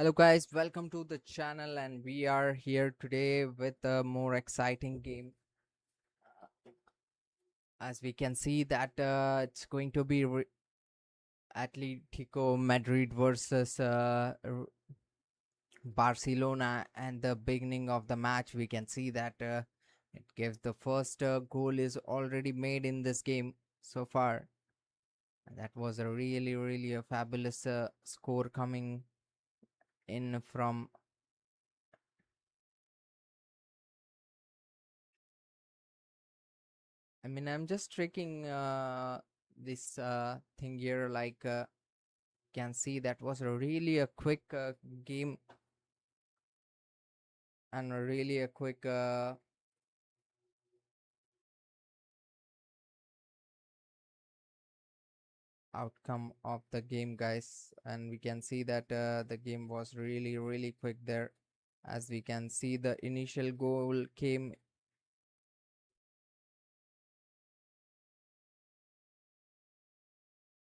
Hello guys, welcome to the channel, and we are here today with a more exciting game. As we can see that it's going to be Atletico Madrid versus Barcelona, and the beginning of the match we can see that it gives the first goal is already made in this game so far. And that was a really a fabulous score coming in from. I'm just tricking this thing here. Can see that was a really a quick game and a really a quick outcome of the game, guys. And we can see that the game was really quick there. As we can see, the initial goal came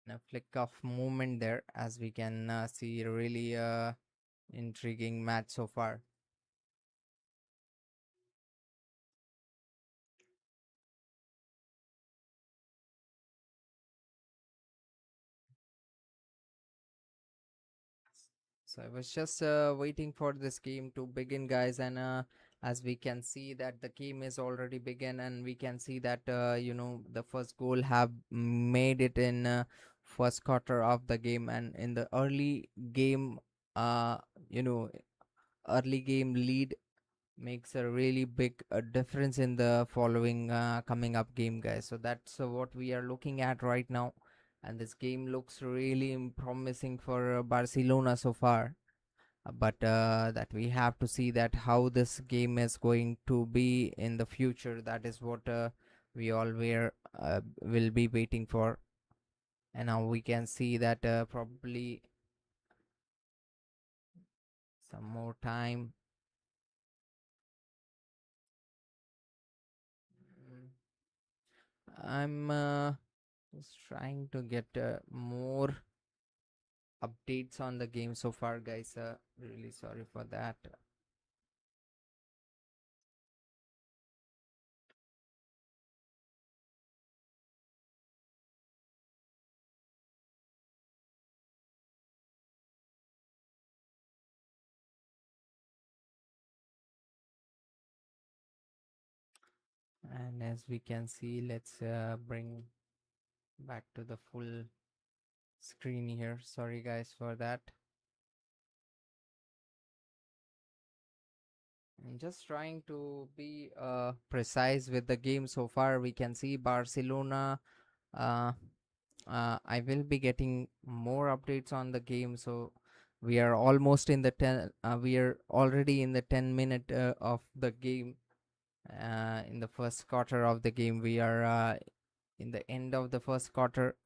in a flick of movement there. As we can see, really intriguing match so far. So I was just waiting for this game to begin, guys, and as we can see that the game is already begun, and we can see that the first goal have made it in first quarter of the game, and in the early game, uh, you know, early game lead makes a really big difference in the following coming up game, guys. So that's what we are looking at right now, and this game looks really promising for Barcelona so far, but that we have to see that how this game is going to be in the future. That is what we all will be waiting for. And now we can see that probably some more time. Mm, I'm just trying to get more updates on the game so far, guys. Really sorry for that. And as we can see, let's bring back to the full screen here. Sorry guys for that. I'm just trying to be precise with the game so far. We can see Barcelona. uh, I will be getting more updates on the game, so we are almost in the 10 we are already in the 10-minute of the game. In the first quarter of the game, we are in the end of the first quarter,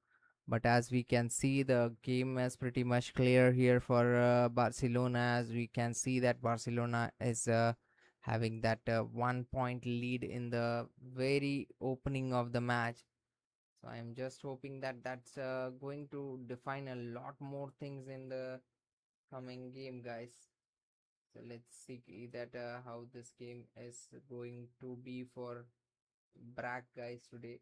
but as we can see, the game is pretty much clear here for Barcelona. As we can see that Barcelona is having that 1 point lead in the very opening of the match. So I'm just hoping that that's going to define a lot more things in the coming game, guys. So let's see that how this game is going to be for Brack, guys, today.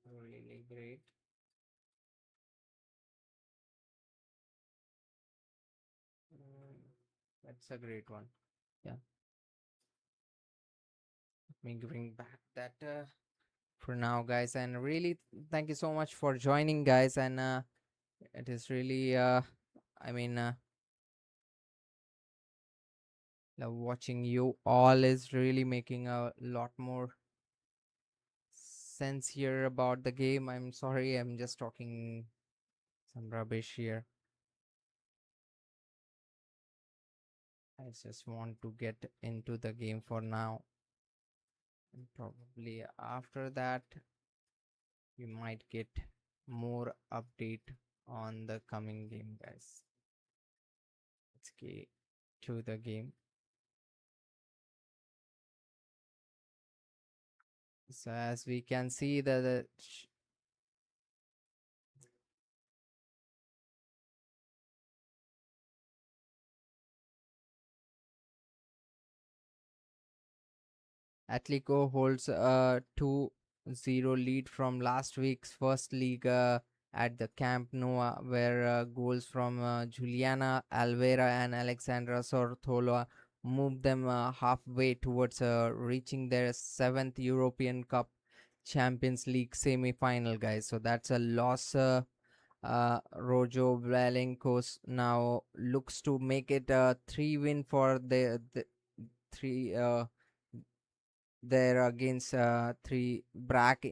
Really great. Mm, that's a great one. Yeah, let me bring back that for now, guys. And really, thank you so much for joining, guys. And it is really, I mean, watching you all is really making a lot more sense here about the game. I'm sorry, I'm just talking some rubbish here. I just want to get into the game for now. And probably after that, we might get more update on the coming game, guys. Let's get to the game. So as we can see the Atletico holds a 2-0 lead from last week's first league at the Camp Nou, where goals from Juliana Alvera and Alexandra Sortola moved them halfway towards reaching their seventh European Cup Champions League semi-final, guys. So that's a loss. Rojo Vlalenkos now looks to make it a 3 win for the three there against three Brack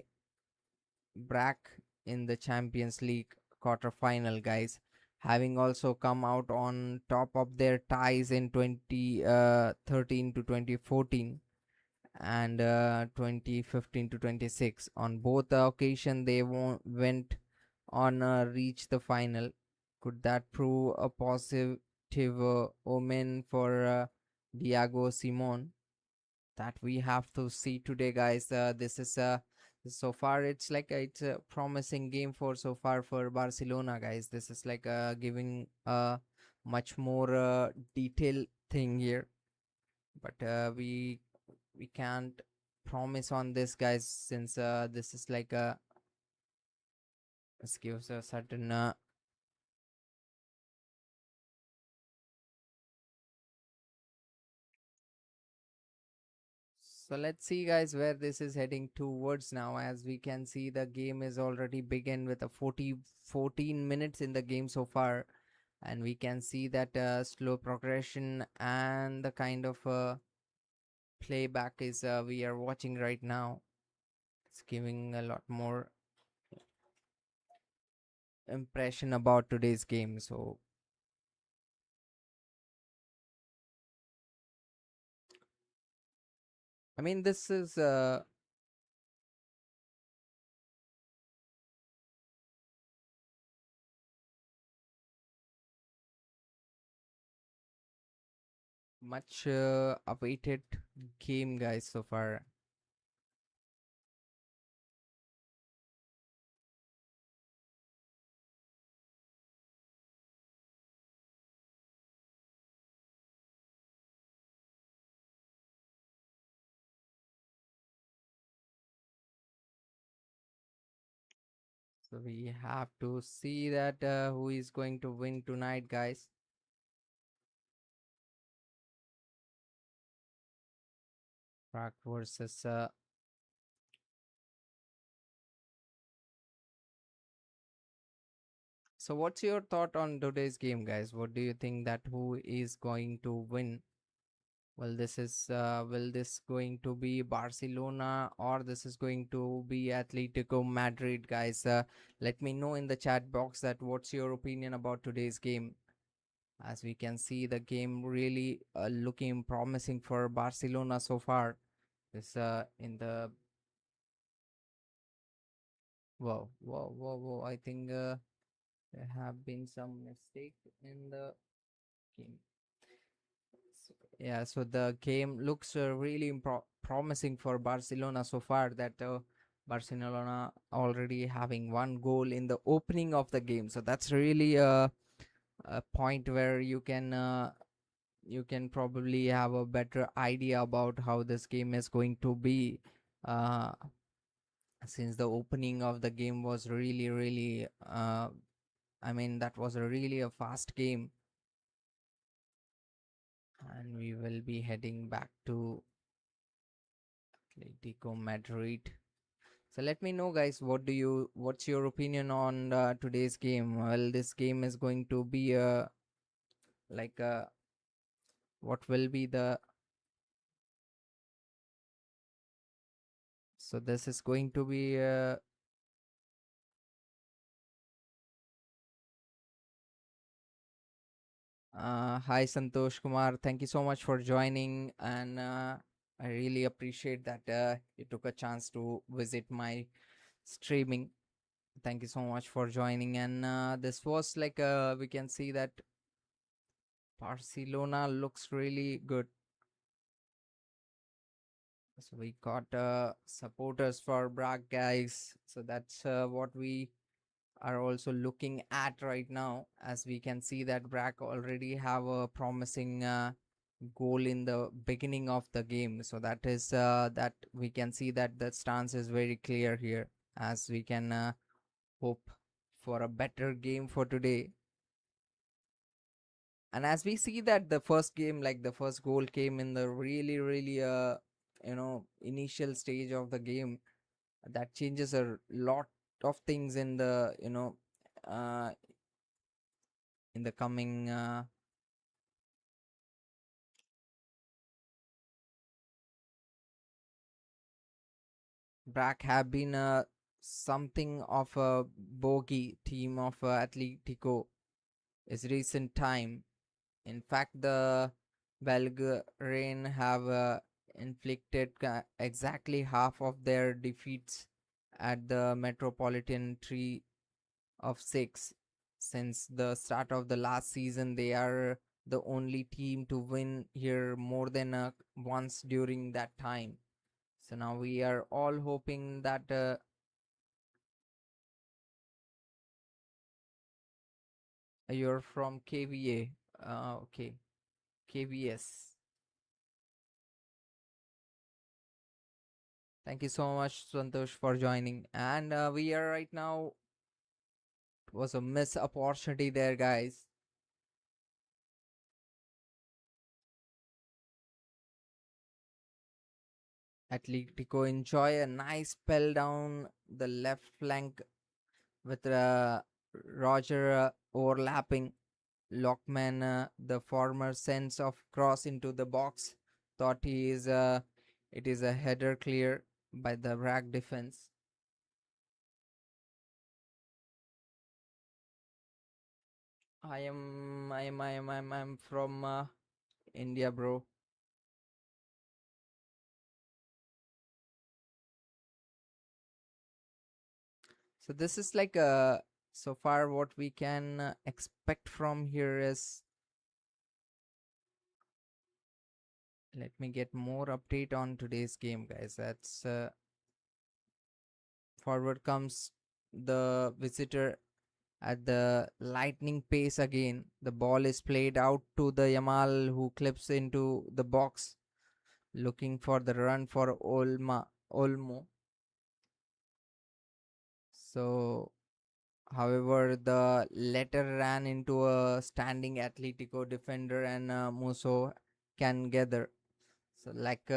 in the Champions League quarter-final, guys, having also come out on top of their ties in 2013 to 2014 and 2015 to 26. On both the occasion they went on reach the final. Could that prove a positive omen for Diego Simon? That we have to see today, guys. This is so far it's like it's a promising game for so far for Barcelona, guys. This is like giving a much more detailed thing here, but we can't promise on this, guys, since this is like a this gives a certain so let's see, guys, where this is heading towards now. As we can see, the game is already begin with a 14 minutes in the game so far, and we can see that slow progression and the kind of playback is we are watching right now. It's giving a lot more impression about today's game. So I mean, this is much awaited game, guys, so far. So we have to see that who is going to win tonight, guys. Prague versus. So, what's your thought on today's game, guys? What do you think that who is going to win? Well, this is will this going to be Barcelona or this is going to be Atletico Madrid, guys? Let me know in the chat box that what's your opinion about today's game. As we can see, the game really looking promising for Barcelona so far. This in the whoa. I think there have been some mistake in the game. Yeah, so the game looks really promising for Barcelona so far. That Barcelona already having one goal in the opening of the game. So that's really a point where you can probably have a better idea about how this game is going to be. Uh, since the opening of the game was really I mean that was a really a fast game, and we will be heading back to Atletico Madrid. So let me know, guys, what's your opinion on today's game? Well, this game is going to be like what will be the so this is going to be hi Santosh Kumar, thank you so much for joining, and I really appreciate that you took a chance to visit my streaming. Thank you so much for joining. And this was like we can see that Barcelona looks really good. So we got supporters for Bragg, guys. So that's what we are also looking at right now, as we can see that Bragg already have a promising goal in the beginning of the game. So that is that we can see that the stance is very clear here, as we can hope for a better game for today. And as we see that the first game, like the first goal came in the really initial stage of the game, that changes a lot of things in the uh in the coming Brack have been something of a bogey team of Atletico is recent time. In fact, the Belgrane have inflicted exactly half of their defeats at the Metropolitan Tree of 6. Since the start of the last season, they are the only team to win here more than once during that time. So now we are all hoping that you're from KVA. Okay, KVS. Thank you so much, Santosh, for joining. And we are right now. It was a miss opportunity there, guys. Atletico enjoy a nice spell down the left flank with Roger overlapping. Lockman, the former sense of cross into the box, thought it is a header clear by the rack defense. I'm from India, bro. So this is like so far what we can expect from here is, let me get more update on today's game, guys. That's forward comes the visitor at the lightning pace again. The ball is played out to the Yamal, who clips into the box looking for the run for Olmo. So however, the latter ran into a standing Atletico defender, and Musso can gather. So like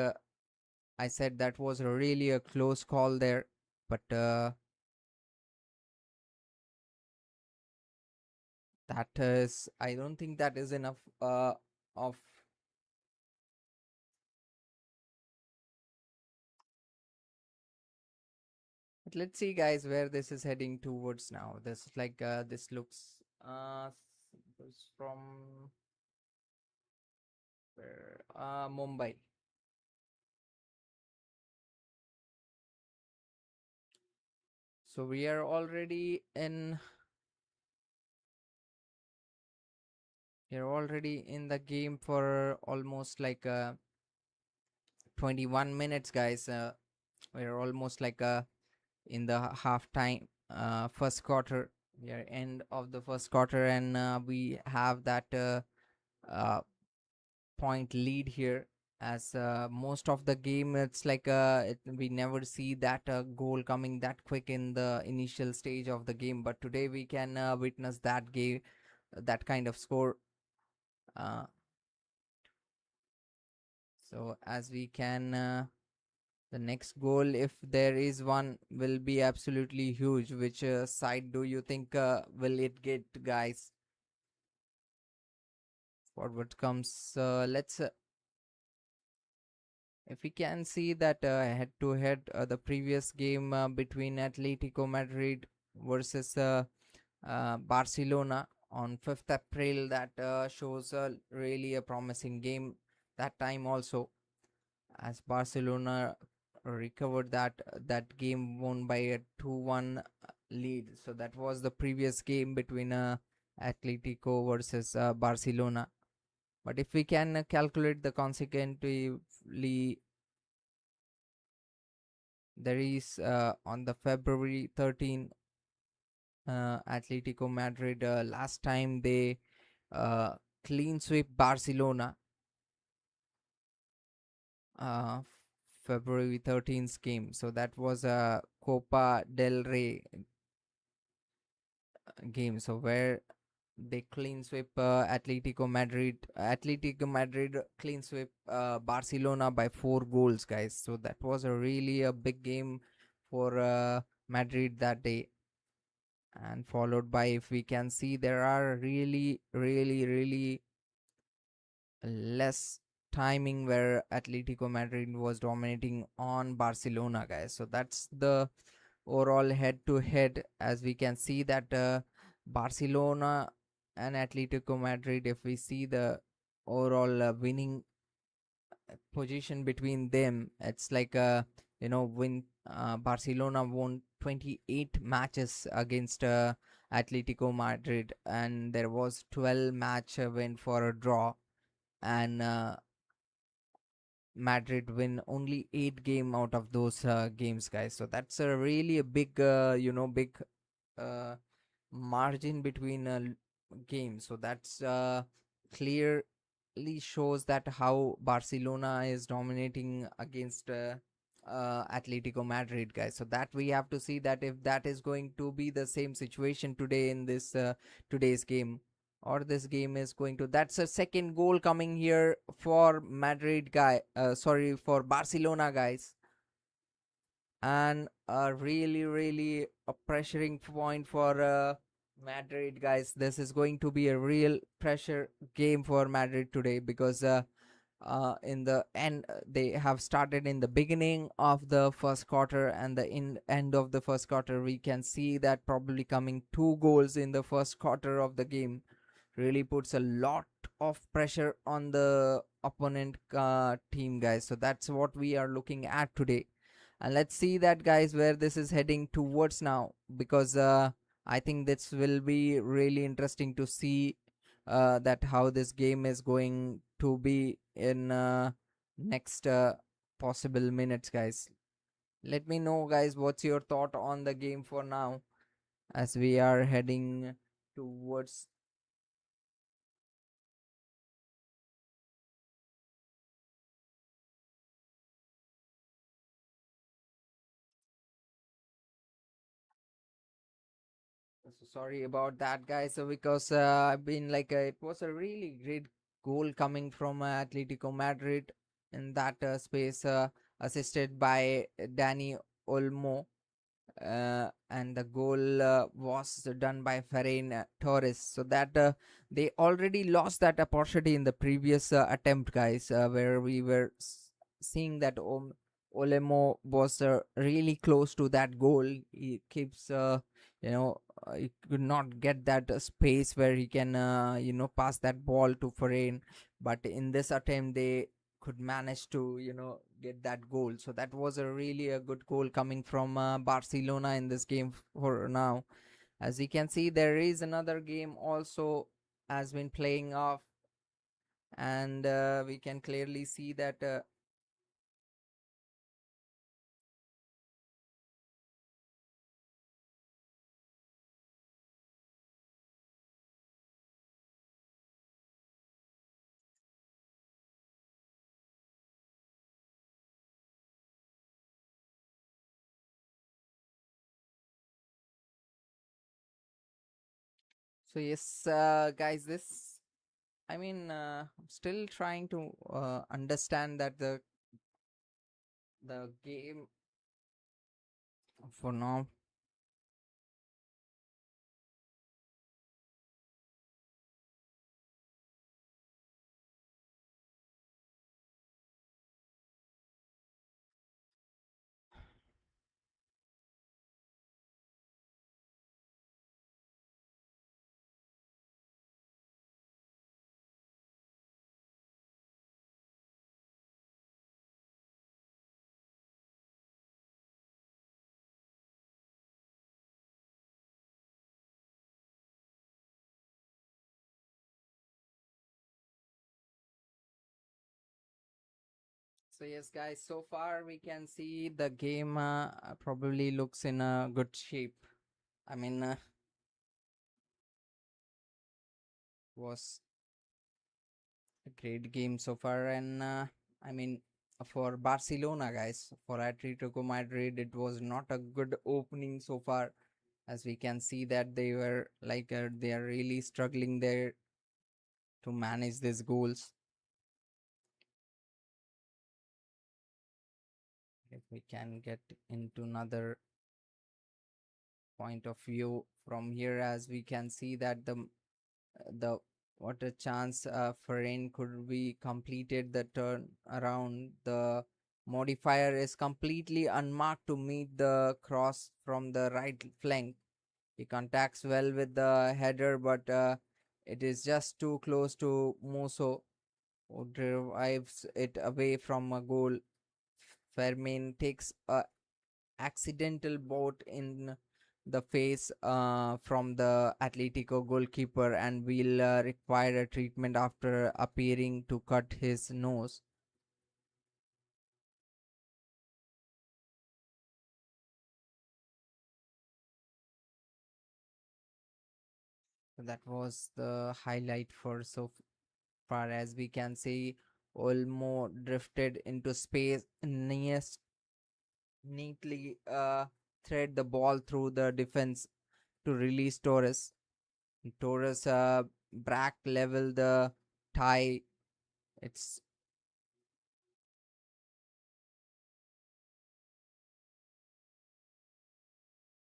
I said, that was really a close call there, but that is, I don't think that is enough of. But let's see, guys, where this is heading towards now. This like this looks from where Mumbai. So we're already in the game for almost like 21 minutes, guys. We're almost like in the half time first quarter. We are end of the first quarter, and we have that uh, point lead here, as most of the game it's like we never see that goal coming that quick in the initial stage of the game, but today we can witness that game, that kind of score. uh, so as we can the next goal, if there is one, will be absolutely huge. Which side do you think will it get, guys? Forward comes let's if we can see that head to head, the previous game between Atletico Madrid versus Barcelona on 5th April, that shows really a promising game that time also, as Barcelona recovered that game, won by a 2-1 lead. So that was the previous game between Atletico versus Barcelona. But if we can calculate the consequently, there is on the February 13, Atletico Madrid last time they uh, clean sweep Barcelona. uh, February 13th game. So that was a Copa del Rey game. So where they clean sweep Atletico Madrid. Atletico Madrid clean sweep Barcelona by 4 goals, guys. So that was a really a big game for Madrid that day. And followed by, if we can see, there are really less timing where Atletico Madrid was dominating on Barcelona, guys. So that's the overall head to head, as we can see that Barcelona and Atletico Madrid, if we see the overall winning position between them, it's like win Barcelona won 28 matches against Atletico Madrid, and there was 12 match win for a draw, and Madrid win only 8 game out of those games, guys. So that's a really a big big uh, margin between games. So that's clearly shows that how Barcelona is dominating against Atletico Madrid, guys. So that we have to see that if that is going to be the same situation today in this today's game, or this game is going to, that's a second goal coming here for Madrid guy, sorry, for Barcelona, guys. And a really a pressuring point for Madrid, guys. This is going to be a real pressure game for Madrid today, because in the end, they have started in the beginning of the first quarter, and the end of the first quarter we can see that probably coming 2 goals in the first quarter of the game really puts a lot of pressure on the opponent team, guys. So that's what we are looking at today, and let's see that, guys, where this is heading towards now, because I think this will be really interesting to see that how this game is going to be in next possible minutes, guys. Let me know, guys, what's your thought on the game for now, as we are heading towards. So sorry about that, guys. So because I've been like it was a really great goal coming from Atletico Madrid in that space, assisted by Danny Olmo, and the goal was done by Ferran Torres. So that they already lost that opportunity in the previous attempt, guys, where we were seeing that Olemo was really close to that goal. He keeps, he could not get that space where he can, pass that ball to Ferran. But in this attempt, they could manage to get that goal. So that was a really a good goal coming from Barcelona in this game for now. As you can see, there is another game also has been playing off, and we can clearly see that so yes, guys, this, I mean, I'm still trying to understand that the game for now. So yes, guys, so far we can see the game probably looks in a good shape. I mean, was a great game so far, and I mean, for Barcelona, guys, for Atletico Madrid, it was not a good opening so far, as we can see that they were like they are really struggling there to manage these goals. If we can get into another point of view from here, as we can see that the what a chance Ferin could be completed the turn around. The modifier is completely unmarked to meet the cross from the right flank. He contacts well with the header, but it is just too close to Muso, who drives it away from a goal. Fermin takes a accidental boat in the face from the Atletico goalkeeper and will require a treatment after appearing to cut his nose. So that was the highlight for so far, as we can see. Olmo drifted into space, neatly thread the ball through the defense to release Torres. Torres back level the tie. It's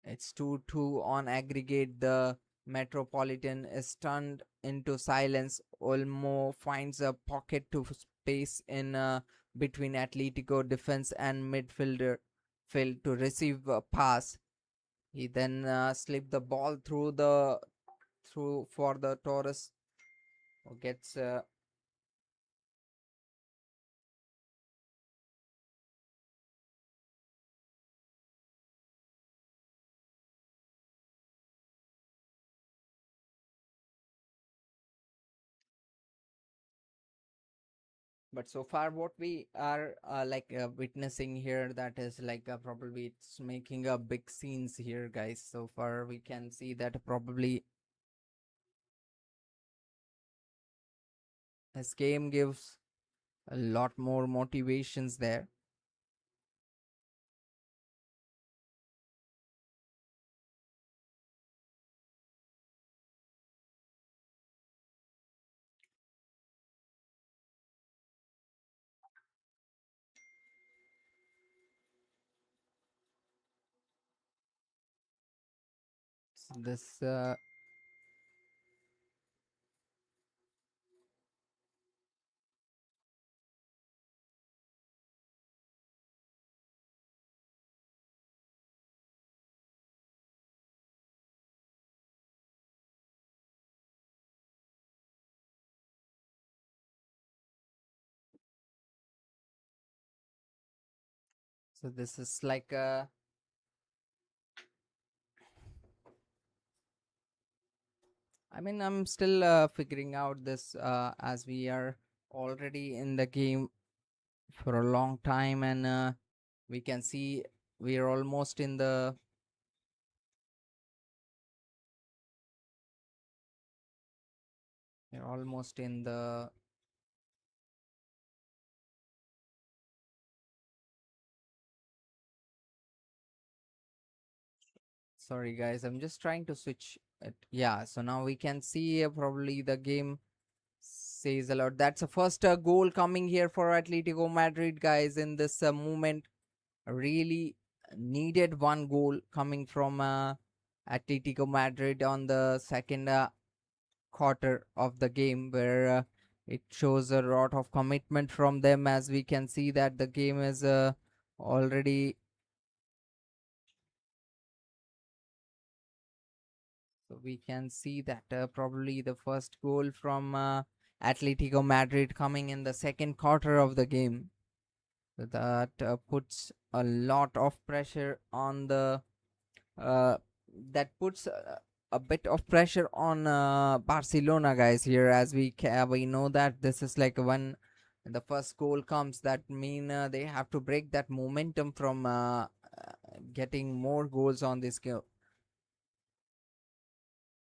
It's 2-2 on aggregate. The Metropolitan is stunned into silence. Olmo finds a pocket to space in between Atletico defense and midfielder. Failed to receive a pass. He then slipped the ball through for the Torres, who gets but so far what we are witnessing here, that is like probably it's making a big scenes here, guys. So far we can see that probably this game gives a lot more motivations there. So this is like I mean, I'm still figuring out this as we are already in the game for a long time, and we can see we are almost in the we're almost in the sorry guys, I'm just trying to switch it. Yeah, so now we can see probably the game says a lot. That's the first goal coming here for Atletico Madrid, guys, in this moment. Really needed one goal coming from Atletico Madrid on the second quarter of the game, where it shows a lot of commitment from them, as we can see that the game is already. So we can see that probably the first goal from Atletico Madrid coming in the second quarter of the game. So that puts a lot of pressure on the uh, that puts a bit of pressure on Barcelona, guys, here, as we know that this is like one and the first goal comes, that mean they have to break that momentum from getting more goals on this game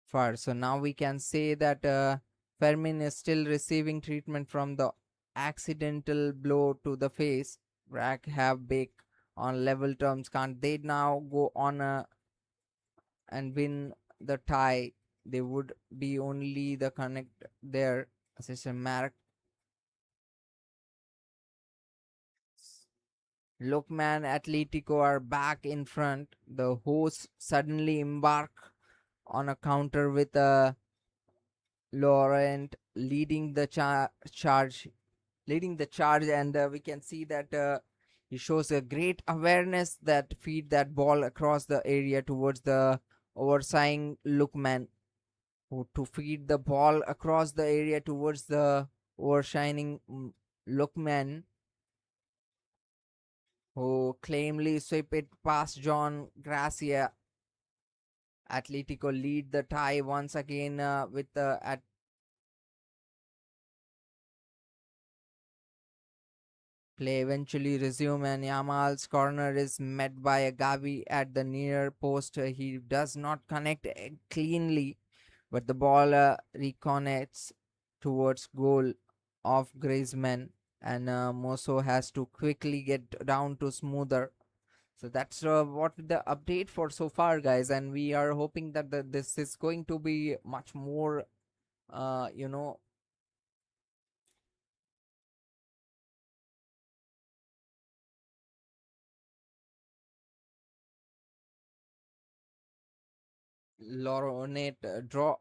far. So now we can say that Fermin is still receiving treatment from the accidental blow to the face. Rack have big on level terms. Can't they now go on and win the tie? They would be only the connect there. Assistant Mark Lookman Atletico are back in front. The hosts suddenly embark on a counter with Laurent leading the charge, and we can see that he shows a great awareness that feed that ball across the area towards the overseeing Lookman, who to feed the ball across the area towards the overshining Lookman, who claimly sweep it past John Gracia. Atletico lead the tie once again with the at play eventually resume, and Yamal's corner is met by a Gavi at the near post. He does not connect cleanly, but the ball reconnects towards goal of Griezmann, and Mosso has to quickly get down to smoother. So that's what the update for so far, guys, and we are hoping that this is going to be much more, uh, you know, Lauronate draw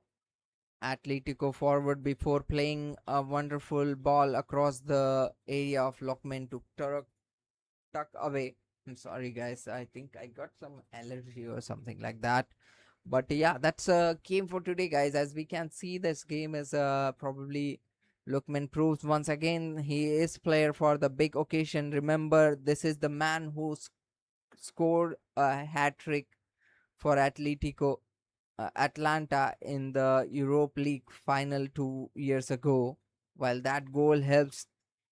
Atletico forward before playing a wonderful ball across the area of Lockman to tuck away. I'm sorry, guys. I think I got some allergy or something like that. But yeah, that's a game for today, guys. As we can see, this game is probably Lookman proves once again he is player for the big occasion. Remember, this is the man who scored a hat trick for Atlanta in the Europe League final 2 years ago. While that goal helps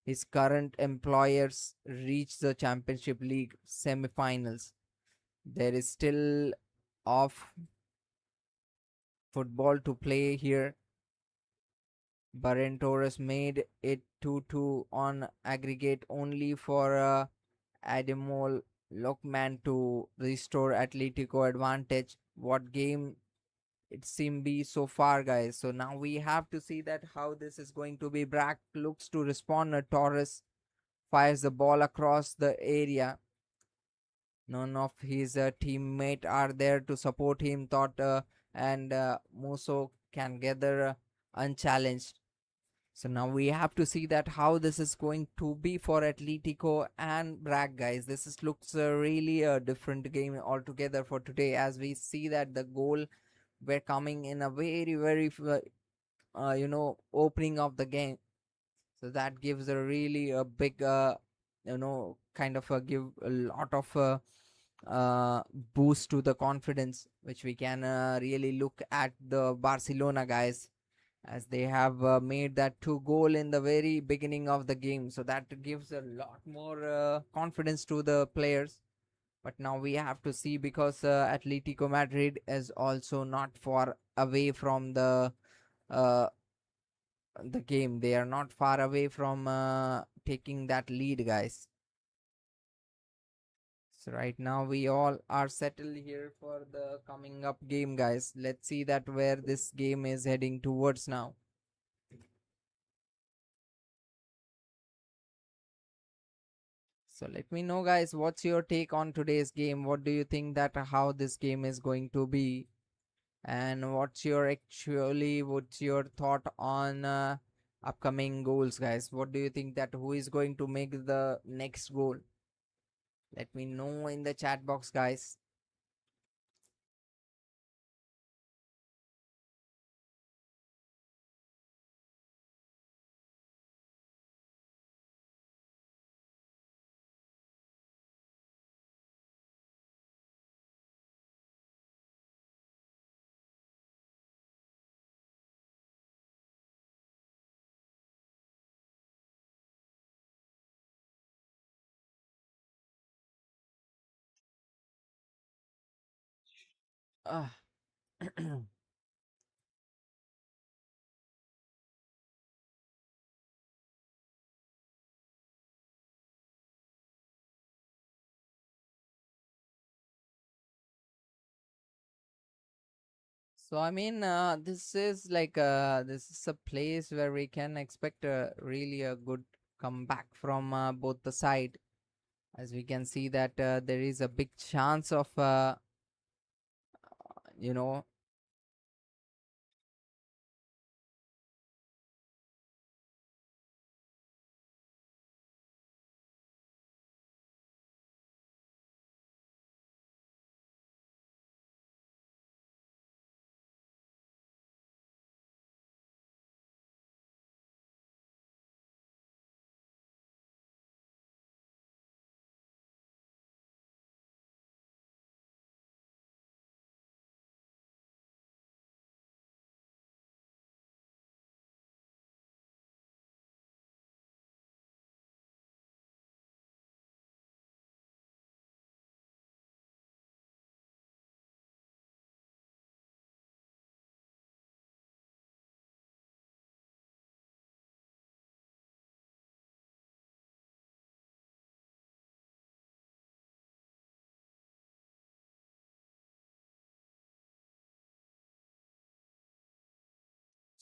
his current employers reach the Championship League semi-finals, there is still off football to play here. Barren Torres made it 2-2 on aggregate, only for Ademol Lokman to restore Atletico advantage. What game it seemed be so far, guys. So now we have to see that how this is going to be. Brack looks to respond. Torres fires the ball across the area. None of his teammate are there to support him. Thought and Muso can gather unchallenged. So now we have to see that how this is going to be for Atletico and Bragg, guys. This is looks really a different game altogether for today, as we see that the goal were coming in a very opening of the game. So that gives a really a big kind of give a lot of boost to the confidence, which we can really look at the Barcelona guys, as they have made that 2 goal in the very beginning of the game. So that gives a lot more confidence to the players. But now we have to see, because Atletico Madrid is also not far away from uh, the game. They are not far away from taking that lead, guys. So right now we all are settled here for the coming up game, guys. Let's see that where this game is heading towards now. So let me know, guys, what's your take on today's game? What do you think that how this game is going to be? And what's your thought on upcoming goals, guys? What do you think that who is going to make the next goal? Let me know in the chat box, guys. uh, So I mean, this is a place where we can expect really a good comeback from both the side, as we can see that there is a big chance of you know.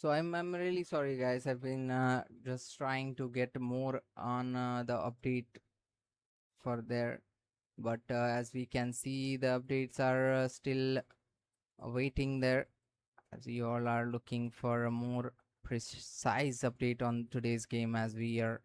So I'm really sorry, guys. I've been just trying to get more on the update for there, but as we can see, the updates are still waiting there, as you all are looking for a more precise update on today's game, as we are.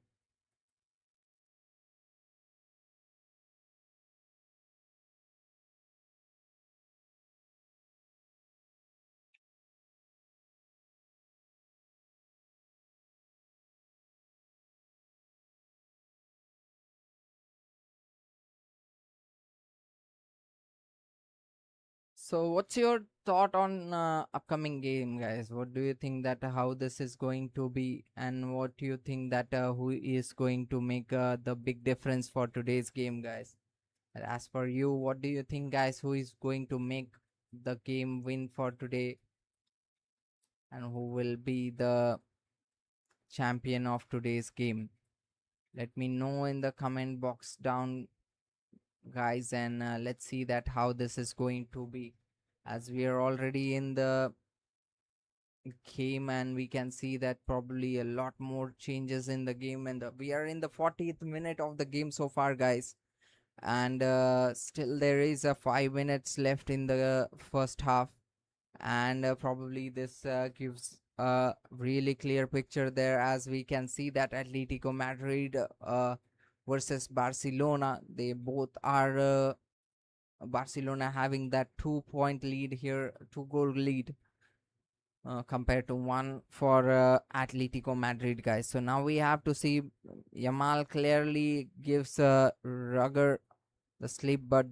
So, what's your thought on upcoming game, guys? What do you think that how this is going to be, and what do you think that who is going to make the big difference for today's game, guys? And as for you, what do you think, guys? Who is going to make the game win for today, and who will be the champion of today's game? Let me know in the comment box down, guys, and let's see that how this is going to be, as we are already in the game, and we can see that probably a lot more changes in the game, and we are in the 40th minute of the game so far, guys, and still there is a 5 minutes left in the first half, and probably this gives a really clear picture there, as we can see that Atletico Madrid versus Barcelona, they both are Barcelona having that 2 point lead here, 2 goal lead, compared to one for Atletico Madrid, guys. So now we have to see Yamal clearly gives Rugger the slip, but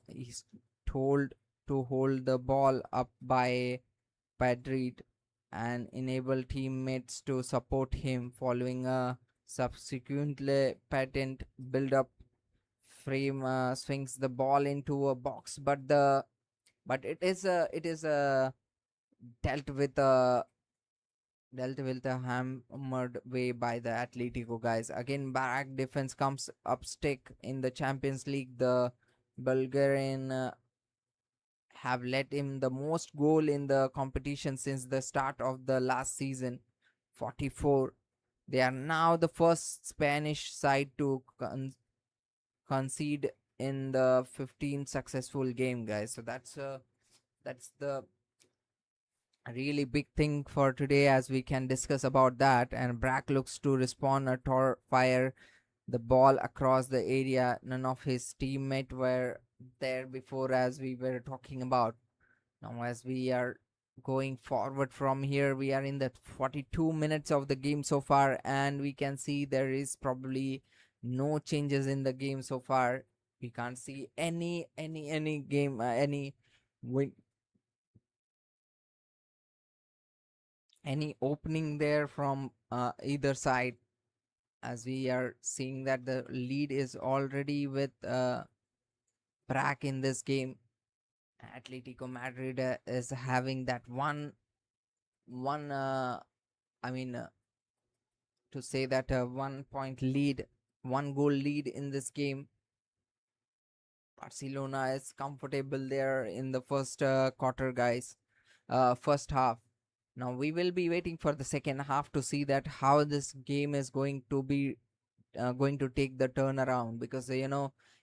he's told to hold the ball up by Madrid and enable teammates to support him following a subsequently patent build-up. Frame swings the ball into a box, but it is a dealt with a dealt with a hammered way by the Atletico, guys. Again, Barak defense comes up stick in the Champions League. The Bulgarian have let him the most goal in the competition since the start of the last season, 44. They are now the first Spanish side to concede in the 15 successful game, guys. So that's the really big thing for today, as we can discuss about that. And Brack looks to respond a fire the ball across the area. None of his teammates were there before, as we were talking about. Now, as we are going forward from here, we are in the 42 minutes of the game so far, and we can see there is probably no changes in the game so far. We can't see any game any win, any opening there from either side, as we are seeing that the lead is already with Prague in this game. Atletico Madrid is having that one I mean to say that 1 point lead, 1 goal lead in this game. Barcelona is comfortable there in the first quarter, guys. First half. Now we will be waiting for the second half to see that how this game is going to take the turnaround, because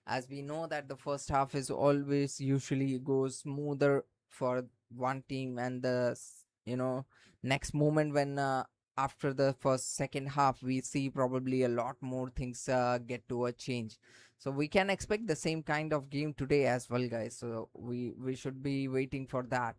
as we know that the first half is always usually goes smoother for one team, and next moment when after the first second half we see probably a lot more things get to a change. So we can expect the same kind of game today as well, guys. So we should be waiting for that.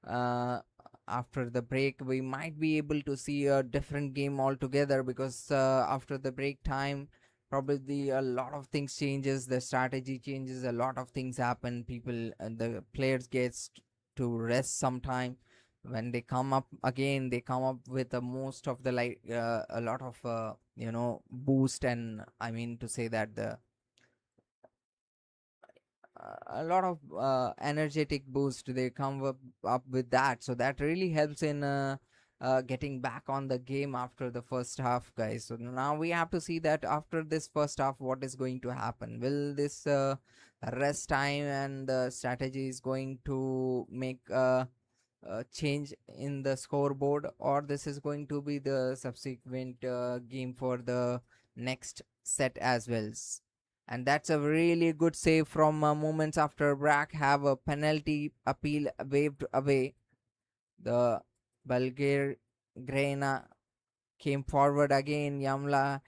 uh, After the break we might be able to see a different game altogether, because after the break time probably a lot of things changes, the strategy changes, a lot of things happen, people and the players gets to rest sometime. When they come up again, they come up with the most of the a lot of boost, and I mean to say that the a lot of energetic boost they come up with that, so that really helps in getting back on the game after the first half, guys. So now we have to see that after this first half what is going to happen. Will this rest time and the strategy is going to make change in the scoreboard, or this is going to be the subsequent game for the next set as well. And that's a really good save from moments after Brack have a penalty appeal waved away. The Bulgarian came forward again. Yamal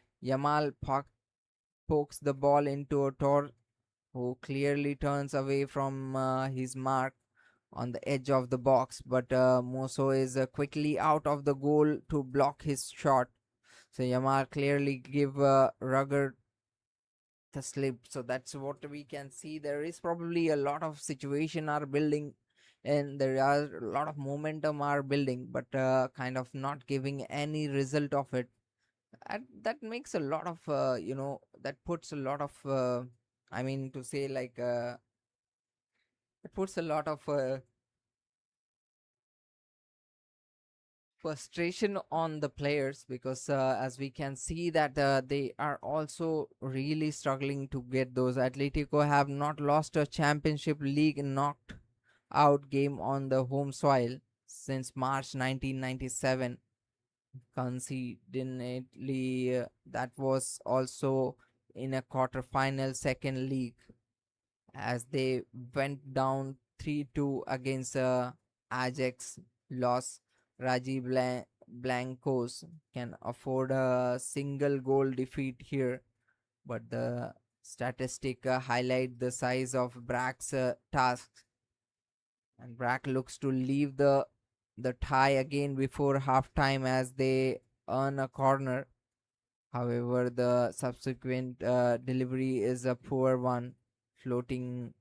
pokes the ball into a Tor, who clearly turns away from his mark on the edge of the box, but Moso is quickly out of the goal to block his shot. So Yamal clearly give Rugged the slip. So that's what we can see. There is probably a lot of situation are building, and there are a lot of momentum are building, but kind of not giving any result of it. And that makes a lot of that puts a lot of I mean to say like it puts a lot of frustration on the players, because as we can see that they are also really struggling to get those. Atletico have not lost a championship league knocked out game on the home soil since March 1997. Coincidentally, that was also in a quarter-final second league, as they went down 3-2 against Ajax. Loss. Blancos can afford a single goal defeat here, but the statistic highlight the size of Brack's task, and Brack looks to leave the tie again before halftime as they earn a corner. However, the subsequent delivery is a poor one, floating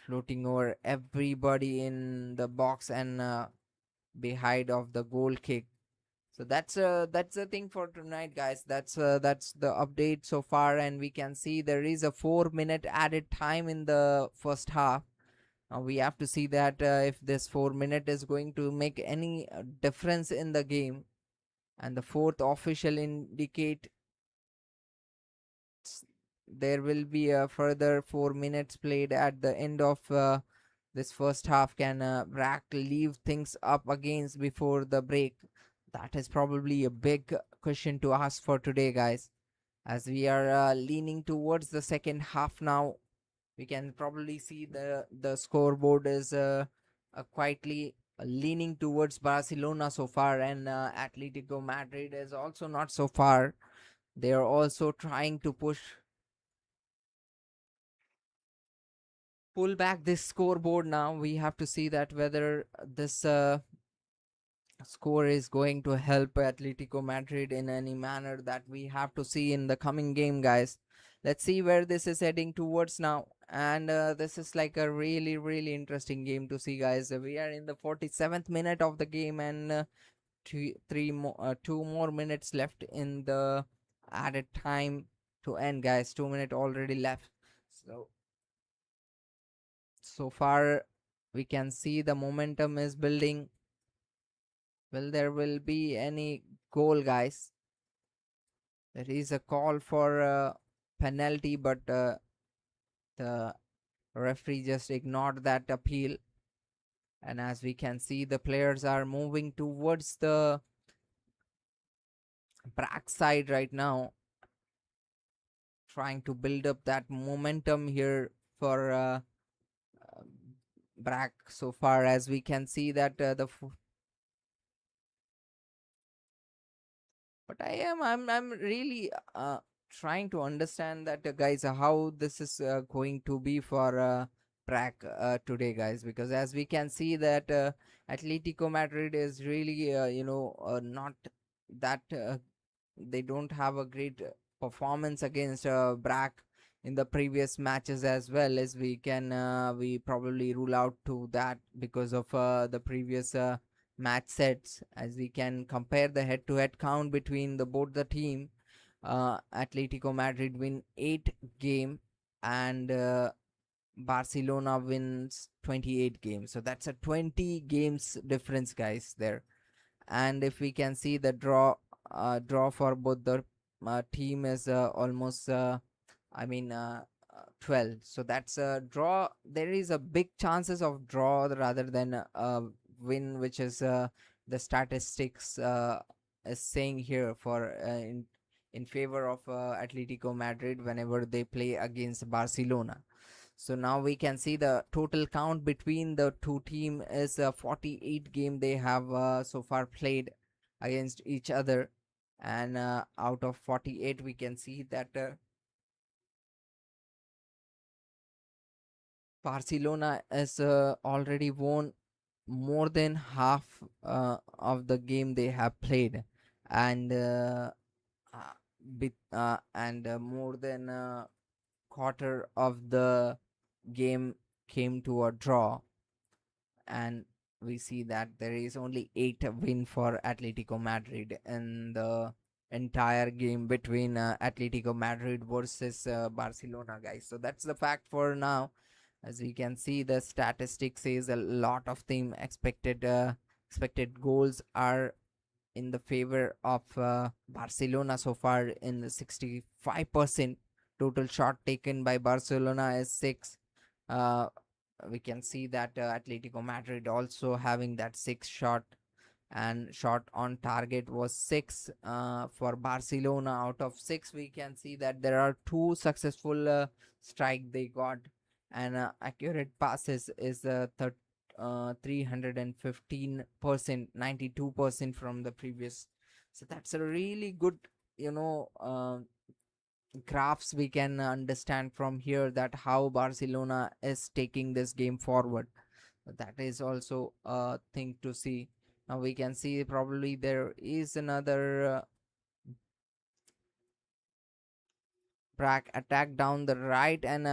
floating over everybody in the box and behind of the goal kick. So that's the thing for tonight, guys. That's the update so far, and we can see there is a 4 minute added time in the first half. We have to see that if this 4 minute is going to make any difference in the game, and the fourth official indicate there will be a further 4 minutes played at the end of this first half. Can Brack leave things up against before the break? That is probably a big question to ask for today, guys. As we are leaning towards the second half now, we can probably see the scoreboard is quietly leaning towards Barcelona so far, and Atletico Madrid is also not so far. They are also trying to pull back this scoreboard. Now we have to see that whether this score is going to help Atletico Madrid in any manner. That we have to see in the coming game, guys. Let's see where this is heading towards now. And this is like a really, really interesting game to see, guys. We are in the 47th minute of the game, and 2 more minutes left in the added time to end, guys. 2 minutes already left. So So far, we can see the momentum is building. Will there will be any goal, guys? There is a call for a penalty, but the referee just ignored that appeal. And as we can see, the players are moving towards the back side right now, trying to build up that momentum here for Brack. So far as we can see that but I'm really trying to understand that, guys, how this is going to be for Brack today, guys, because as we can see that Atletico Madrid is really not that they don't have a great performance against Brack in the previous matches, as well as we probably rule out to that because of the previous match sets. As we can compare the head-to-head count between the both the team, Atletico Madrid win 8 game and Barcelona wins 28 games, so that's a 20 games difference, guys, there. And if we can see the draw for both the team is almost I mean 12, so that's a draw. There is a big chances of draw rather than a win, which is the statistics is saying here for in favor of Atletico Madrid whenever they play against Barcelona. So now we can see the total count between the two team is 48 game they have so far played against each other, and out of 48 we can see that Barcelona has already won more than half of the game they have played, and more than quarter of the game came to a draw. And we see that there is only 8 win for Atletico Madrid in the entire game between Atletico Madrid versus Barcelona, guys. So that's the fact for now. As we can see, the statistics says a lot of team expected goals are in the favor of Barcelona so far in 65%. Total shot taken by Barcelona is 6. We can see that Atletico Madrid also having that 6 shot, and shot on target was 6 for Barcelona. Out of 6, we can see that there are 2 successful strike they got, and accurate passes is 315%, 92% from the previous. So that's a really good, graphs we can understand from here, that how Barcelona is taking this game forward. That is also a thing to see. Now we can see probably there is another Brack attack down the right, and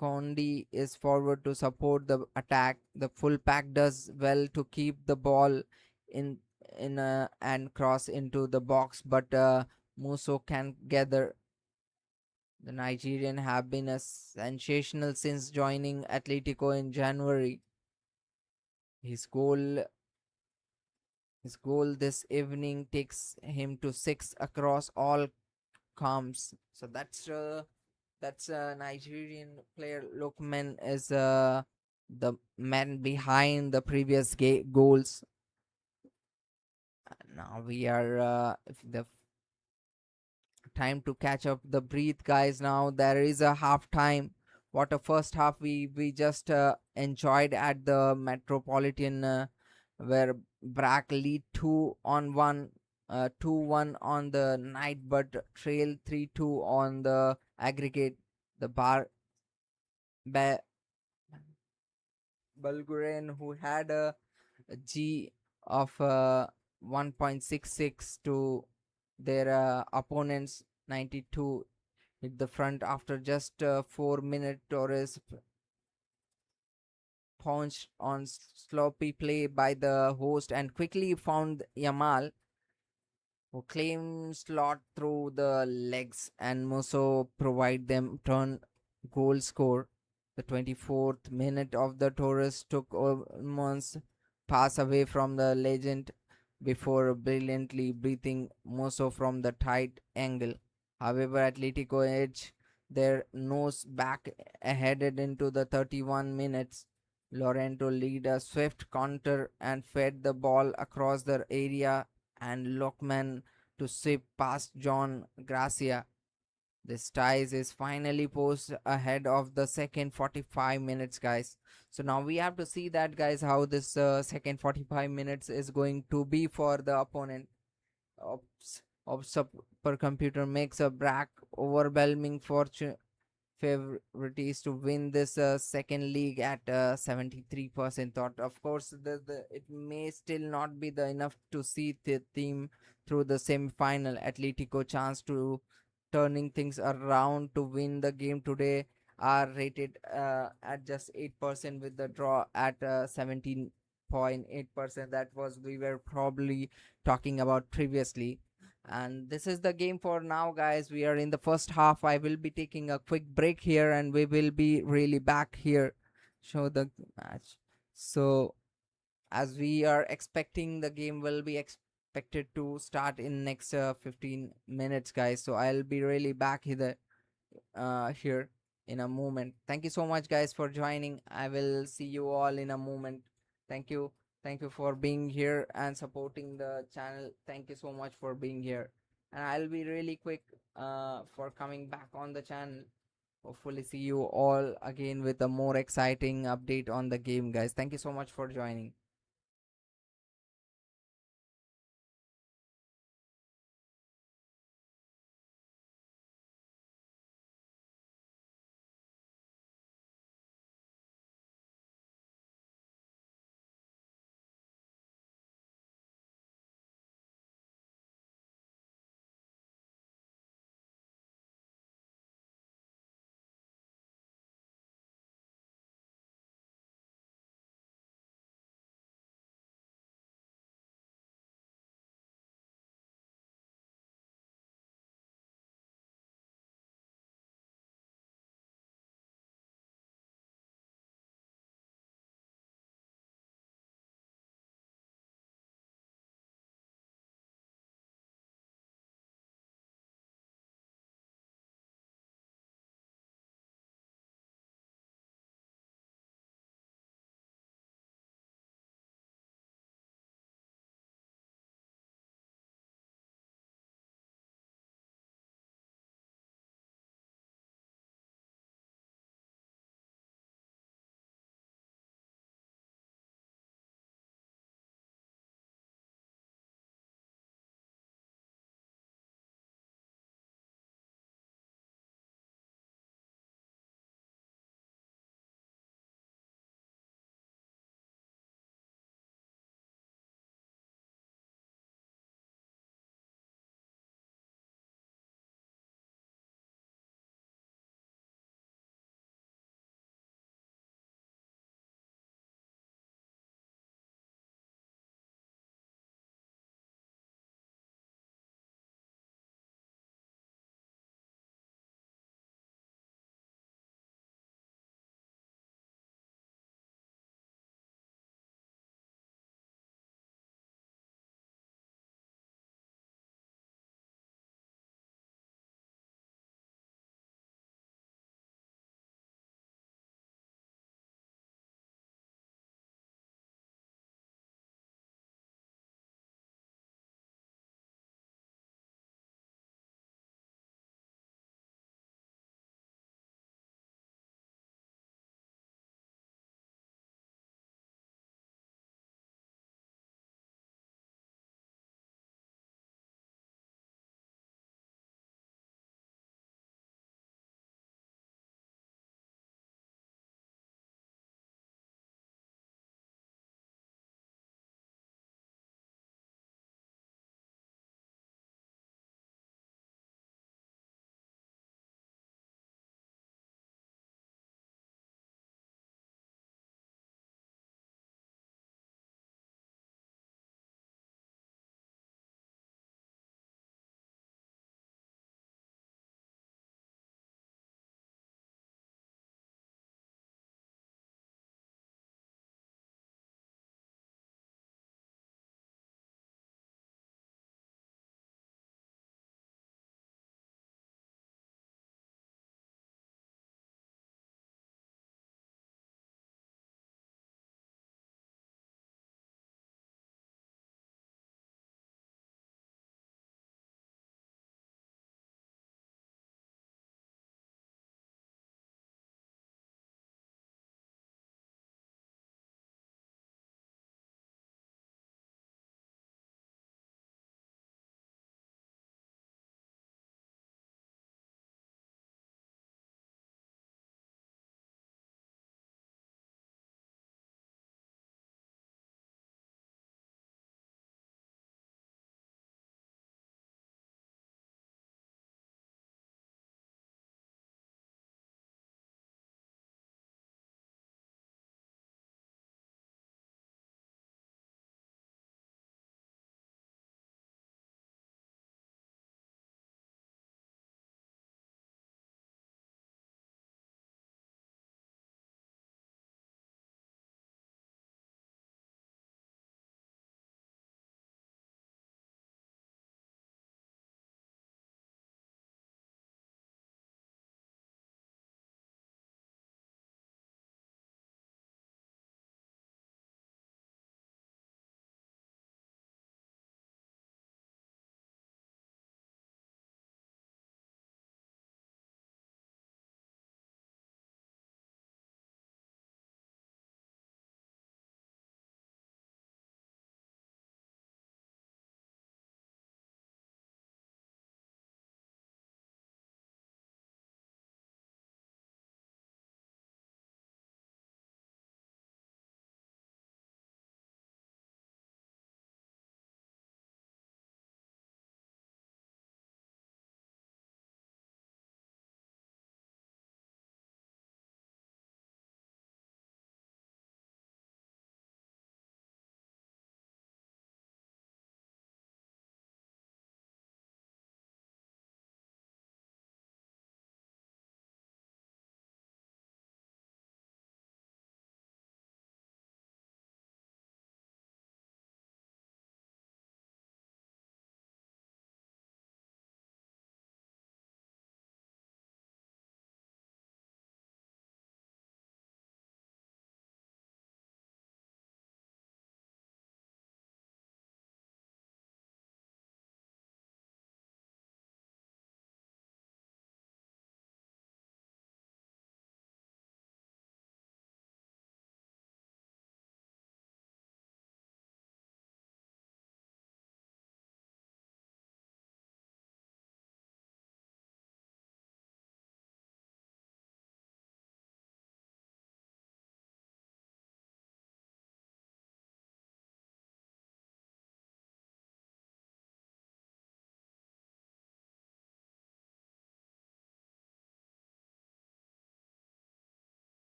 Condi is forward to support the attack. The full pack does well to keep the ball in and cross into the box, but Musso can gather. The Nigerian have been a sensational since joining Atletico in January. His goal this evening takes him to 6 across all comps. So that's a Nigerian player. Lokman is the man behind the previous goals. Now we are the time to catch up the breath, guys. Now there is a half time. What a first half we just enjoyed at the Metropolitan, where Brack lead 2-1, 2-1 on the night, but trail 3-2 on the aggregate. The Bulgarian, who had a G of 1.66 to their opponents 92, hit the front after just 4 minutes. Torres pounced on sloppy play by the host and quickly found Yamal, who claimed slot through the legs, and Musso provide them turn goal score. The 24th minute of the Torres took almost pass away from the legend before brilliantly breathing Mosso from the tight angle. However, Atletico edged their nose back headed into the 31 minutes. Lorento lead a swift counter and fed the ball across the area and Lockman to sweep past John Gracia. This ties is finally post ahead of the second 45 minutes, guys. So now we have to see that, guys, how this second 45 minutes is going to be for the opponent. Supercomputer makes a Brack overwhelming fortune favorites to win this second league at 73% thought. Of course, it may still not be the enough to see the team through the semi-final. Atletico chance to turning things around to win the game today are rated at just 8% with the draw at 17.8%. That was we were probably talking about previously. And this is the game for now, guys. We are in the first half. I will be taking a quick break here and we will be really back here show the match. So as we are expecting, the game will be expected to start in next 15 minutes, guys. So I'll be really back here in a moment. Thank you so much, guys, for joining. I will see you all in a moment. Thank you. Thank you for being here and supporting the channel. Thank you so much for being here. And I'll be really quick for coming back on the channel. Hopefully see you all again with a more exciting update on the game, guys. Thank you so much for joining.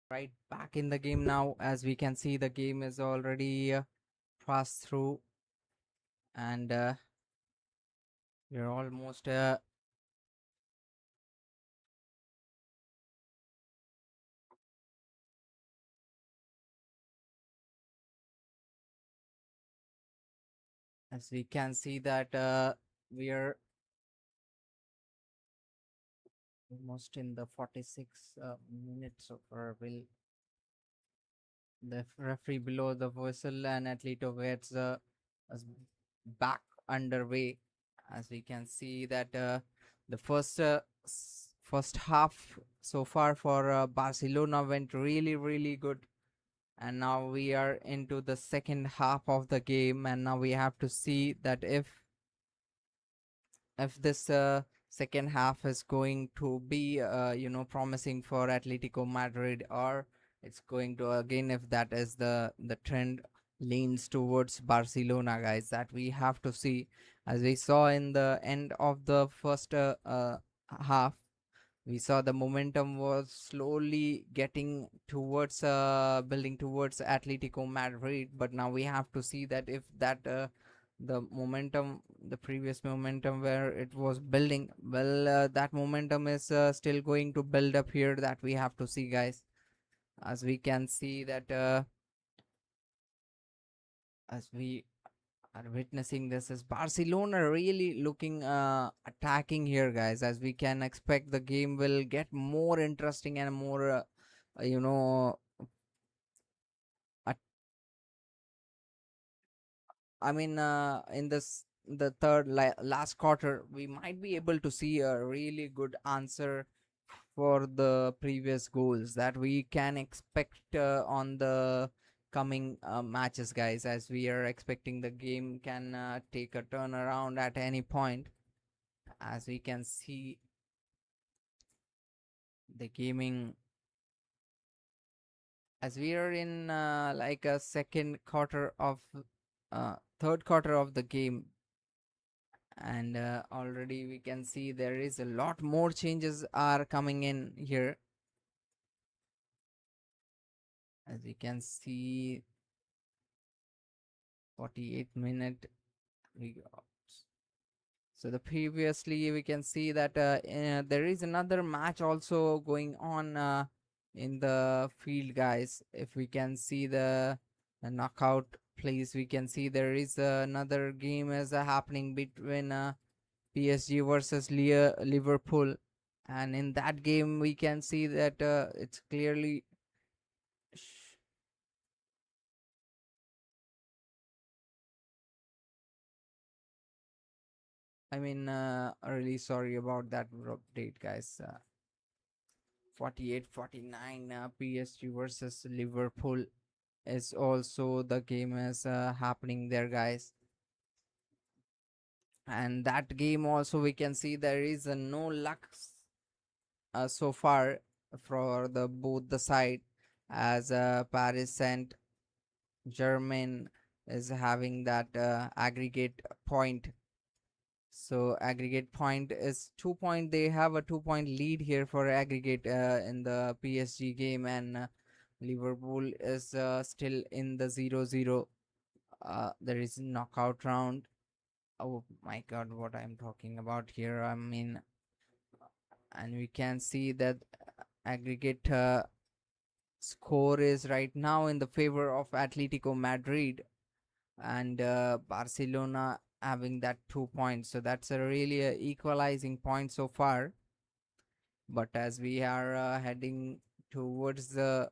Right back in the game now. As we can see, the game is already passed through, and we're almost as we can see that we are almost in the 46 minutes of our will. The referee below the whistle, and Atletico gets us back underway. As we can see that the first half so far for Barcelona went really good, and now we are into the second half of the game, and now we have to see that if this second half is going to be promising for Atletico Madrid, or it's going to, again, if that is the trend, leans towards Barcelona, guys. That we have to see. As we saw in the end of the first half, we saw the momentum was slowly getting towards building towards Atletico Madrid, but now we have to see that if that the momentum, the previous momentum where it was building, well, that momentum is still going to build up here. That we have to see, guys. As we can see that as we are witnessing this, is Barcelona really looking attacking here, guys. As we can expect, the game will get more interesting and more you know I mean, in this the third last quarter, we might be able to see a really good answer for the previous goals that we can expect on the coming matches, guys. As we are expecting the game can take a turnaround at any point. As we can see, the gaming, as we are in like a second quarter of third quarter of the game, and already we can see there is a lot more changes are coming in here. As we can see, 48 minute we got. So the previously we can see that there is another match also going on in the field, guys. If we can see the knockout place, we can see there is another game is happening between PSG versus Liverpool, and in that game we can see that it's clearly I mean, really sorry about that update, guys. 48-49 PSG versus Liverpool is also the game is happening there, guys. And that game also we can see there is no luck so far for the both the side, as Paris Saint Germain is having that aggregate point. So aggregate point is 2 point. They have a 2 point lead here for aggregate in the PSG game, and Liverpool is still in the 0-0. There is knockout round. Oh my God, what I'm talking about here. I mean, and we can see that aggregate score is right now in the favor of Atletico Madrid, and Barcelona having that 2 points. So that's a really equalizing point so far. But as we are heading towards the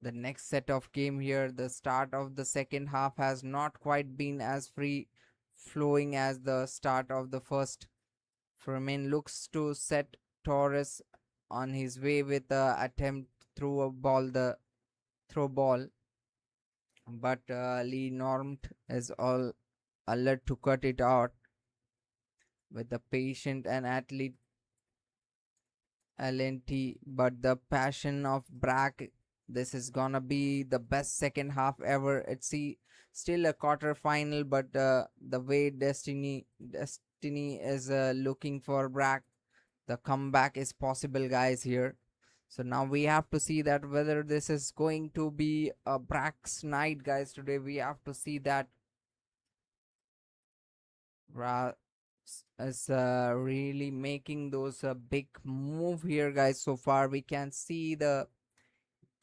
next set of game here, the start of the second half has not quite been as free flowing as the start of the first. Fermin looks to set Torres on his way with the attempt through a ball, the throw ball, but Lee Normt is all alert to cut it out with the patient and athlete LNT, but the passion of Brack. This is gonna be the best second half ever. It's still a quarter final, but the way Destiny is looking for Brack, the comeback is possible, guys. Here, So now we have to see that whether this is going to be a Brax night, guys. Today we have to see that Ra is really making those big move here, guys. So far we can see the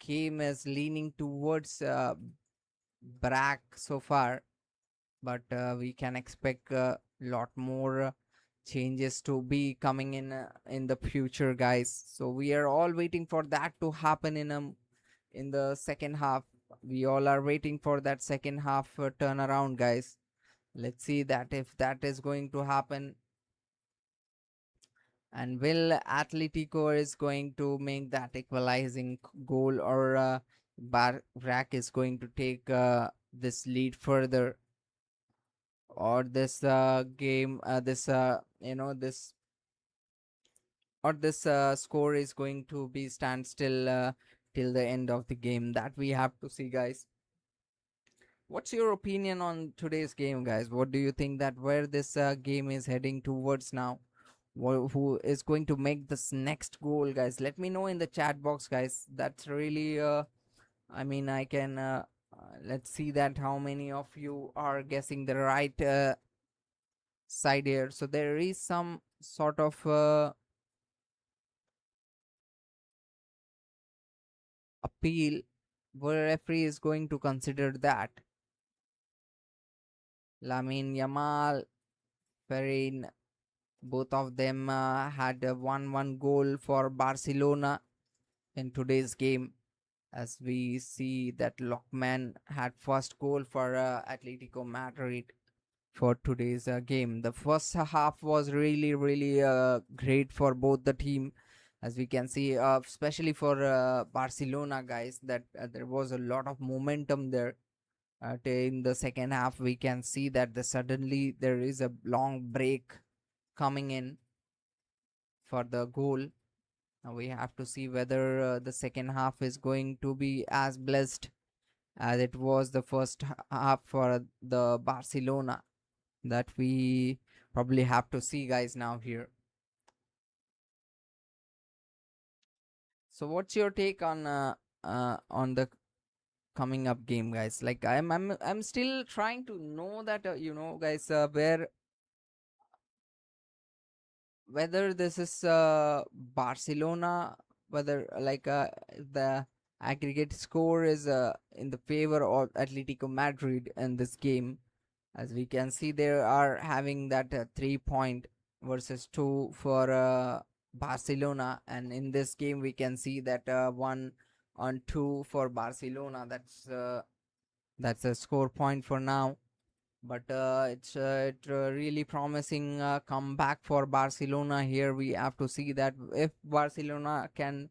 game is leaning towards Brack so far, but we can expect a lot more changes to be coming in the future, guys. So we are all waiting for that to happen in the second half. We all are waiting for that second half turnaround, guys. Let's see that if that is going to happen, and will Atletico is going to make that equalizing goal, or Brack is going to take this lead further, or this game this this or this score is going to be stand still till the end of the game. That we have to see, guys. What's your opinion on today's game, guys? What do you think that where this game is heading towards now? Who is going to make this next goal, guys? Let me know in the chat box, guys. That's really I mean, I can let's see that how many of you are guessing the right side here. So there is some sort of appeal where referee is going to consider that. Lamine Yamal, Ferrin, both of them had a 1-1 goal for Barcelona in today's game. As we see that Lockman had first goal for Atletico Madrid for today's game. The first half was really great for both the team, as we can see, especially for Barcelona, guys, that there was a lot of momentum there. In the second half, we can see that suddenly there is a long break coming in for the goal. Now we have to see whether the second half is going to be as blessed as it was the first half for the Barcelona. That we probably have to see, guys, now here. So what's your take on the coming up game, guys? Like I'm still trying to know that guys, whether this is Barcelona, whether the aggregate score is in the favor of Atletico Madrid in this game. As we can see, they are having that 3 point versus 2 for Barcelona, and in this game we can see that 1-2 for Barcelona. That's a score point for now, but it's really promising comeback for Barcelona here. We have to see that if Barcelona can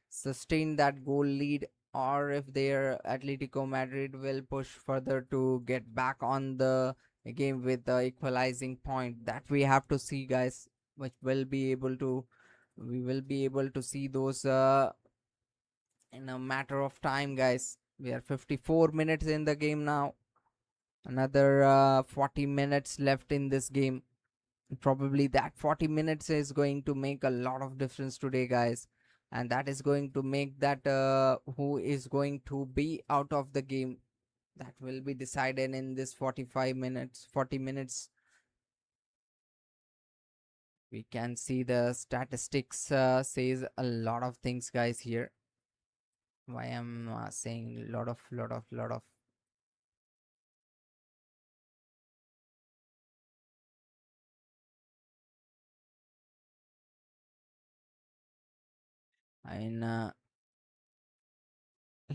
sustain that goal lead, or if their Atletico Madrid will push further to get back on the game with the equalizing point. That we have to see, guys, which will be able to we will be able to see those in a matter of time, guys. We are 54 minutes in the game now. Another 40 minutes left in this game. Probably that 40 minutes is going to make a lot of difference today, guys, and that is going to make that who is going to be out of the game. That will be decided in this 45 minutes 40 minutes. We can see the statistics says a lot of things, guys, here. Why I'm saying lot of and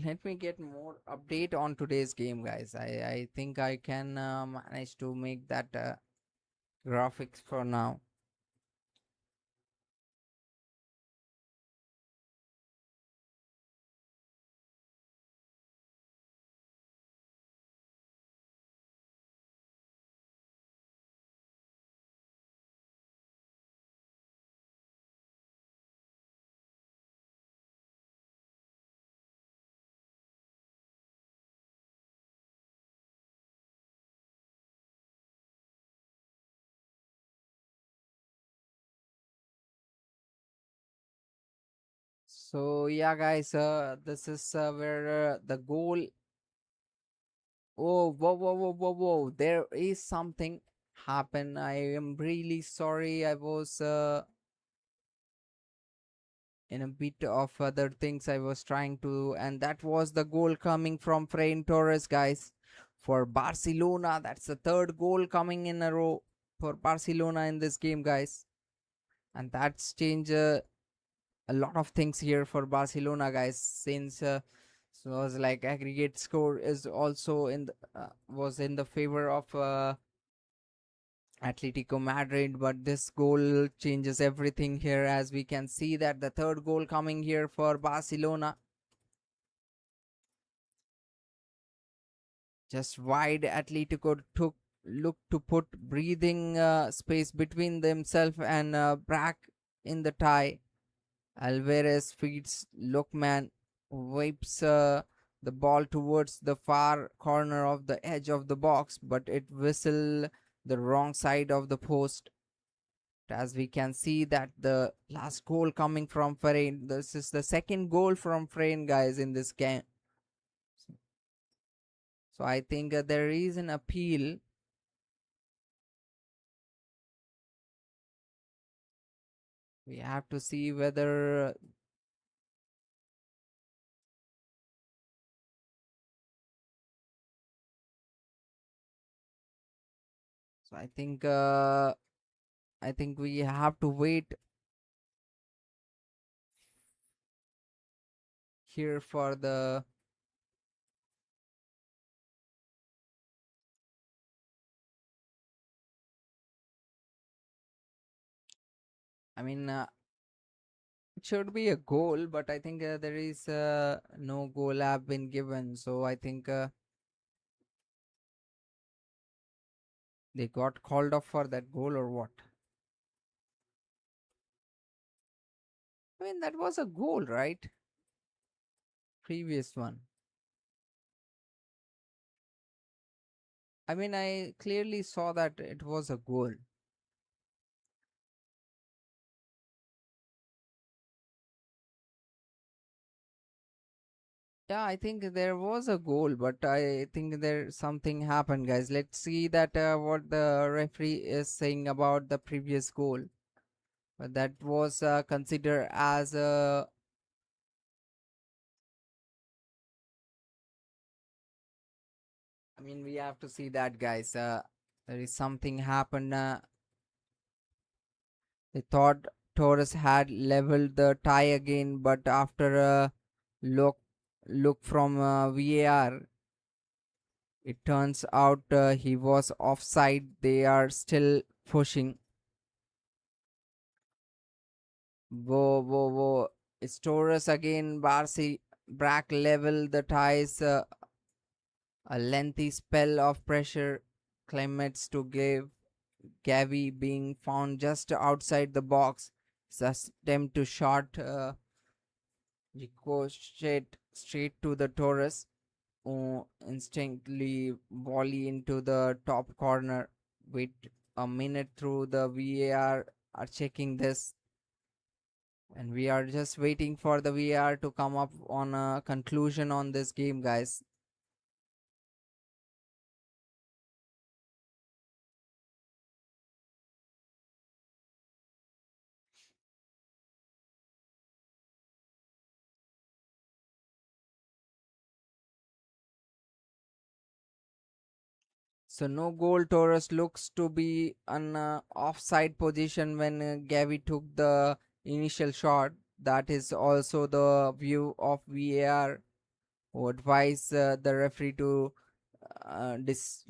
let me get more update on today's game, guys. I think I can manage to make that graphics for now. So yeah, guys, this is where the goal. Oh, whoa, whoa, whoa, whoa, whoa! There is something happen. I am really sorry. I was in a bit of other things I was trying to, and that was the goal coming from Ferran Torres, guys, for Barcelona. That's the third goal coming in a row for Barcelona in this game, guys, and that's changed a lot of things here for Barcelona, guys. Since so it was like aggregate score is also in the, was in the favor of Atletico Madrid, but this goal changes everything here, as we can see that the third goal coming here for Barcelona. Just wide, Atletico took look to put breathing space between themselves and Brack in the tie. Alvarez feeds Lookman, wipes the ball towards the far corner of the edge of the box, but it whistle the wrong side of the post. As we can see that the last goal coming from Ferran. This is the second goal from Ferran, guys, in this game. So I think there is an appeal. We have to see whether. So I think we have to wait here for the. I mean, it should be a goal, but I think there is no goal have been given. So I think they got called off for that goal or what? I mean, that was a goal, right? Previous one. I mean, I clearly saw that it was a goal. Yeah, I think there was a goal, but I think there something happened, guys. Let's see that what the referee is saying about the previous goal. But that was considered as a. I mean, we have to see that, guys. There is something happened. They thought Torres had leveled the tie again, but after a look look from VAR, it turns out he was offside. They are still pushing. Whoa, whoa, whoa! It's Torres again. Barcy Brack level the ties. A lengthy spell of pressure climates to give Gavi being found just outside the box. His attempt to shot ricochet straight to the Torres, who instantly volley into the top corner. Wait a minute through the VAR are checking this, and we are just waiting for the VAR to come up on a conclusion on this game, guys. So no goal. Torres looks to be an offside position when Gavi took the initial shot. That is also the view of VAR, who advise the referee to uh, dis-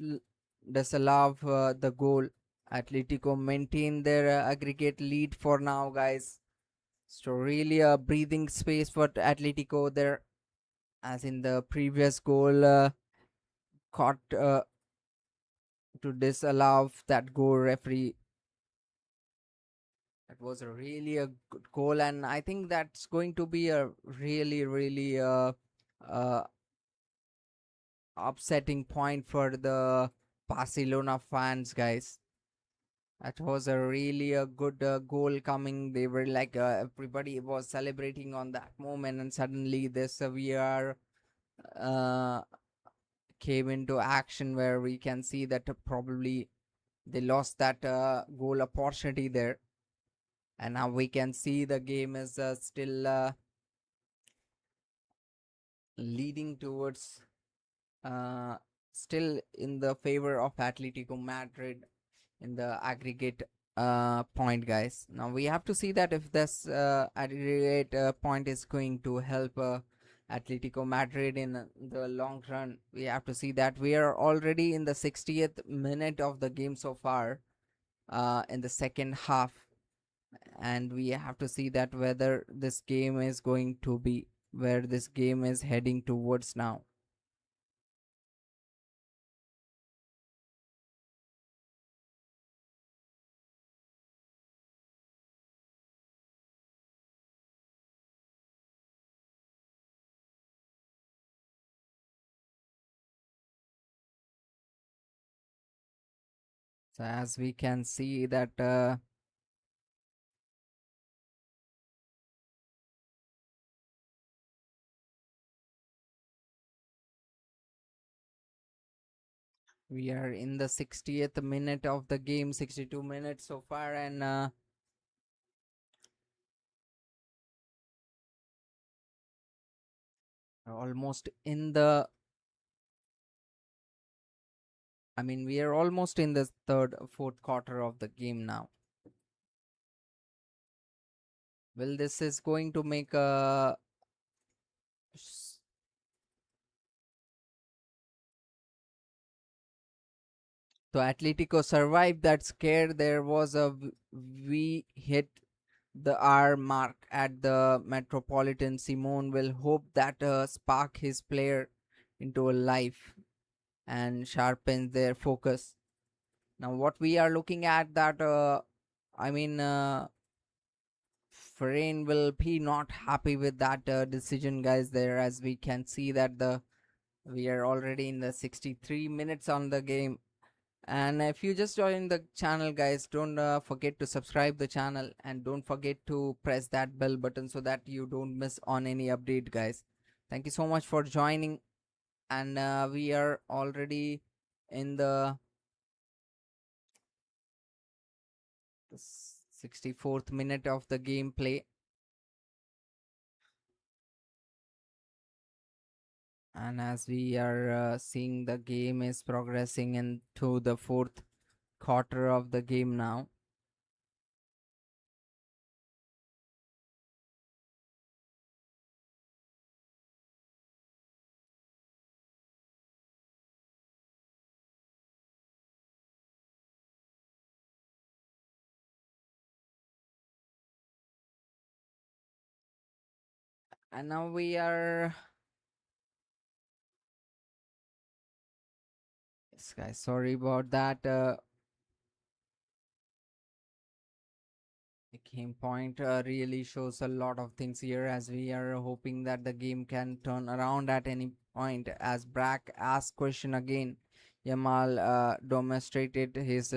disallow the goal. Atletico maintain their aggregate lead for now, guys. So really a breathing space for Atletico there, as in the previous goal caught to disallow that goal. Referee, that was a really a good goal, and I think that's going to be a really uh, upsetting point for the Barcelona fans, guys. That was a really a good goal coming. They were like everybody was celebrating on that moment, and suddenly this VR uh, came into action where we can see that probably they lost that goal opportunity there, and now we can see the game is still leading towards uh, still in the favor of Atletico Madrid in the aggregate point, guys. Now we have to see that if this aggregate point is going to help Atletico Madrid in the long run. We have to see that we are already in the 60th minute of the game so far in the second half, and we have to see that whether this game is going to be where this game is heading towards now. So as we can see that we are in the 60th minute of the game, 62 minutes so far, and almost in the. I mean, we are almost in the third, fourth quarter of the game now. Well, this is going to make a. So Atletico survived that scare. There was a we hit the R mark at the Metropolitan. Simone will hope that spark his player into a life and sharpens their focus. Now, what we are looking at that, I mean, Ferrain will be not happy with that decision, guys. There, as we can see that the we are already in the 63 minutes on the game. And if you just joined the channel, guys, don't forget to subscribe the channel and don't forget to press that bell button so that you don't miss on any update, guys. Thank you so much for joining, and we are already in the 64th minute of the gameplay, and as we are seeing the game is progressing into the fourth quarter of the game now. And now we are, yes guys, sorry about that. The game point really shows a lot of things here, as we are hoping that the game can turn around at any point. As Brack asked question again, Yamal demonstrated his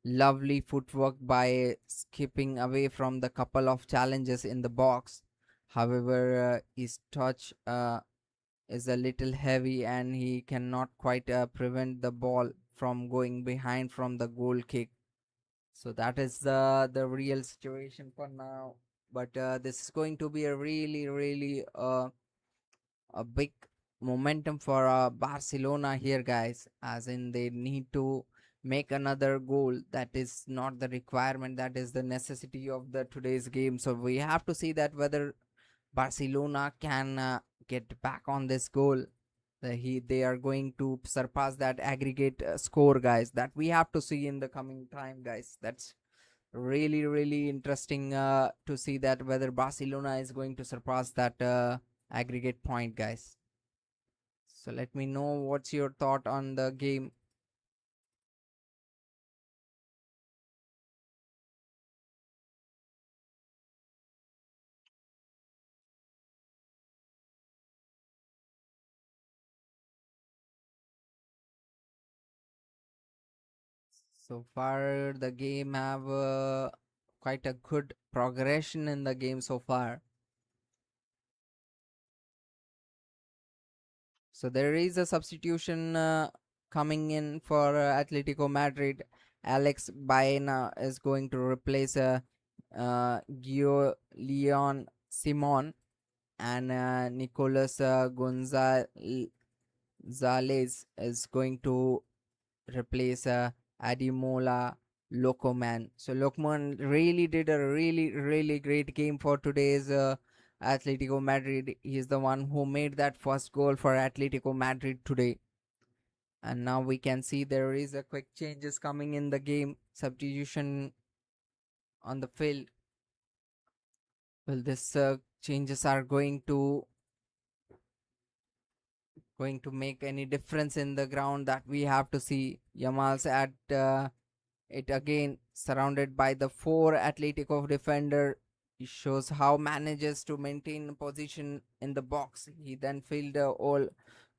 lovely footwork by skipping away from the couple of challenges in the box. However, his touch is a little heavy and he cannot quite prevent the ball from going behind from the goal kick. So that is the real situation for now. But this is going to be a really a big momentum for Barcelona here, guys. As in, they need to make another goal. That is not the requirement. That is the necessity of the today's game. So we have to see that whether Barcelona can get back on this goal. They are going to surpass that aggregate score, guys. That we have to see in the coming time, guys. That's really interesting to see that whether Barcelona is going to surpass that aggregate point, guys. So let me know what's your thought on the game. So far, the game have quite a good progression in the game so far. So there is a substitution coming in for Atletico Madrid. Alex Baena is going to replace Gio Leon Simon, and Nicolas Gonzalez is going to replace Adimola Locoman. So Locoman really did a really great game for today's Atletico Madrid. He is the one who made that first goal for Atletico Madrid today. And now we can see there is a quick changes coming in the game. Substitution on the field. Well, this changes are going to make any difference in the ground, that we have to see. Yamal's at it again, surrounded by the four Atletico defender. He shows how manages to maintain position in the box. He then filled all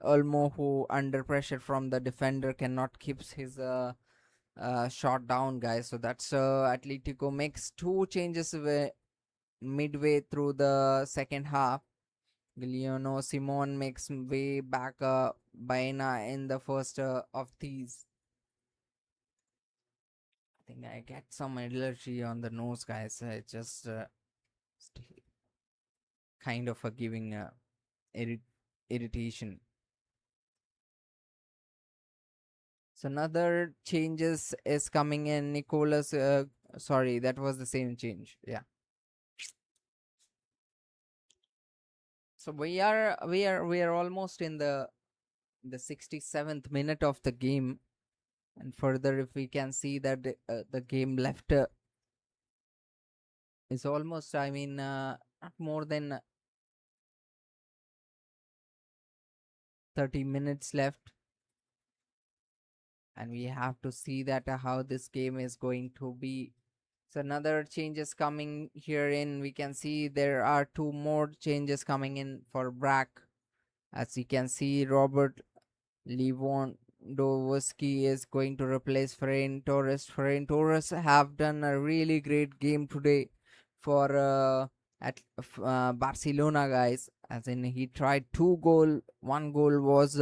Olmo, who under pressure from the defender cannot keep his shot down, guys. So that's Atletico makes two changes midway through the second half. Guillermo Simon makes way back Baena in the first of these. I think I get some allergy on the nose, guys. It's just kind of a giving irritation. So another changes is coming in. Nicolas, sorry, that was the same change. Yeah. So we are almost in the 67th minute of the game, and further, if we can see that the game left is almost, I mean, not more than 30 minutes left, and we have to see that how this game is going to be. So another changes coming here in. We can see there are two more changes coming in for Brack. As you can see, Robert Lewandowski is going to replace Ferran Torres. Ferran Torres have done a really great game today for Barcelona, guys. As in, he tried two goal. One goal was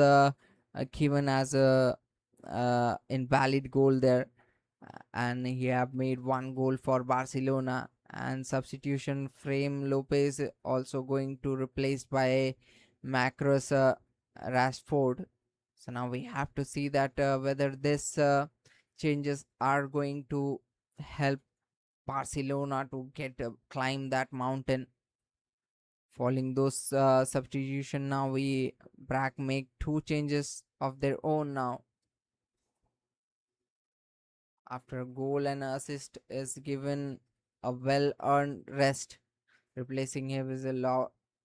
given as a invalid goal there, and he have made one goal for Barcelona. And substitution, Frame Lopez also going to replaced by Macros Rashford. So now we have to see that whether this changes are going to help Barcelona to get climb that mountain. Following those substitution, now we Brack make two changes of their own now. After a goal and assist is given a well-earned rest, replacing him is a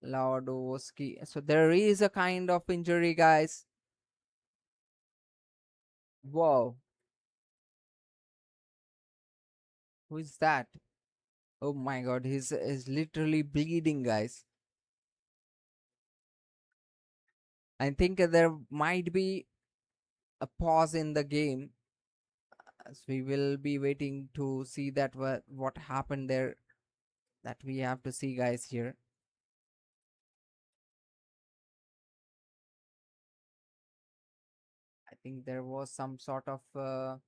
Lewandowski. So there is a kind of injury, guys. Whoa, who is that? Oh my God, he's is literally bleeding, guys. I think there might be a pause in the game, as we will be waiting to see that what happened there. That we have to see, guys, here. I think there was some sort of so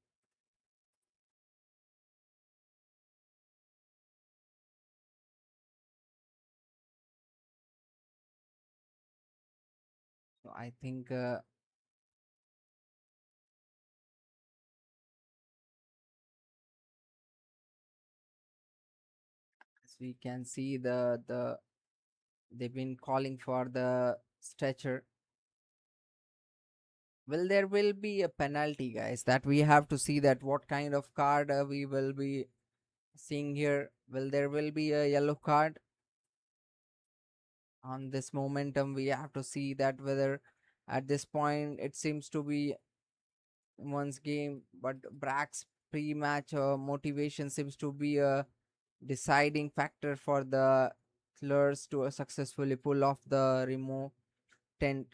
I think as we can see the they've been calling for the stretcher. Well, there will be a penalty, guys, that we have to see that what kind of card we will be seeing here. Well, there will be a yellow card on this momentum. We have to see that whether at this point it seems to be one's game, but Brack's pre-match motivation seems to be a deciding factor for the Clers to successfully pull off the remote tent.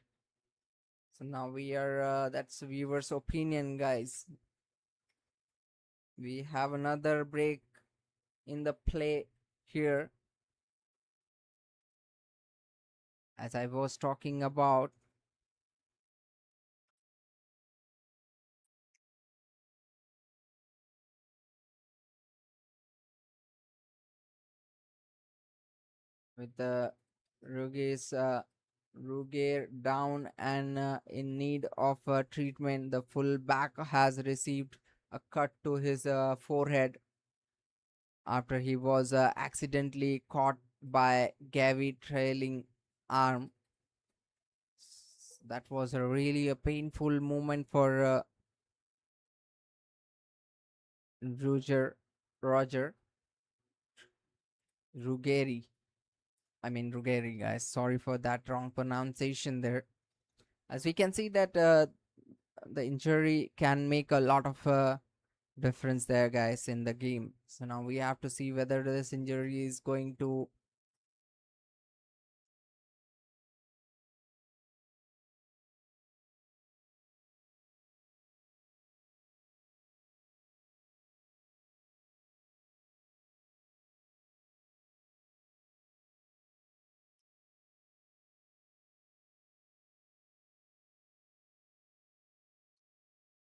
So now we are that's viewers' opinion, guys. We have another break in the play here, as I was talking about. With the Ruger down and in need of treatment. The full back has received a cut to his forehead after he was accidentally caught by Gavi trailing arm. That was a really a painful moment for Roger Roger Ruggeri. I mean Ruggeri, guys. Sorry for that wrong pronunciation there. As we can see that the injury can make a lot of difference there, guys, in the game. So now we have to see whether this injury is going to.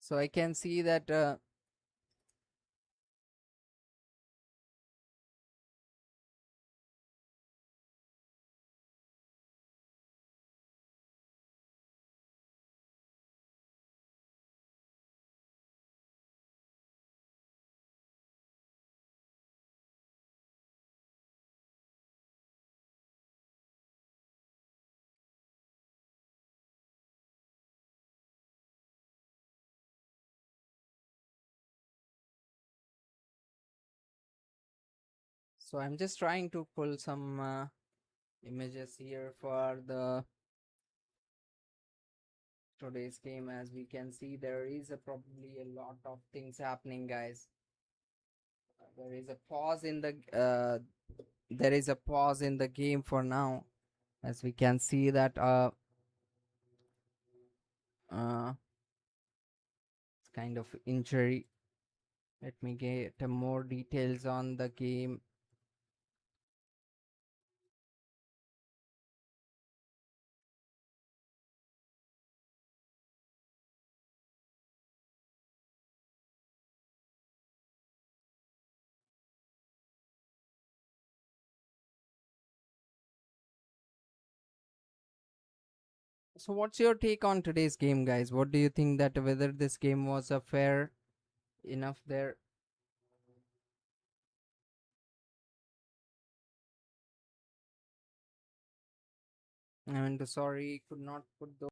So I can see that so I'm just trying to pull some images here for the today's game. As we can see, there is probably a lot of things happening, guys. There is a pause in the there is a pause in the game for now, as we can see that uh kind of injury. Let me get more details on the game. So what's your take on today's game, guys? What do you think, that whether this game was a fair enough there? I mean, sorry, could not put those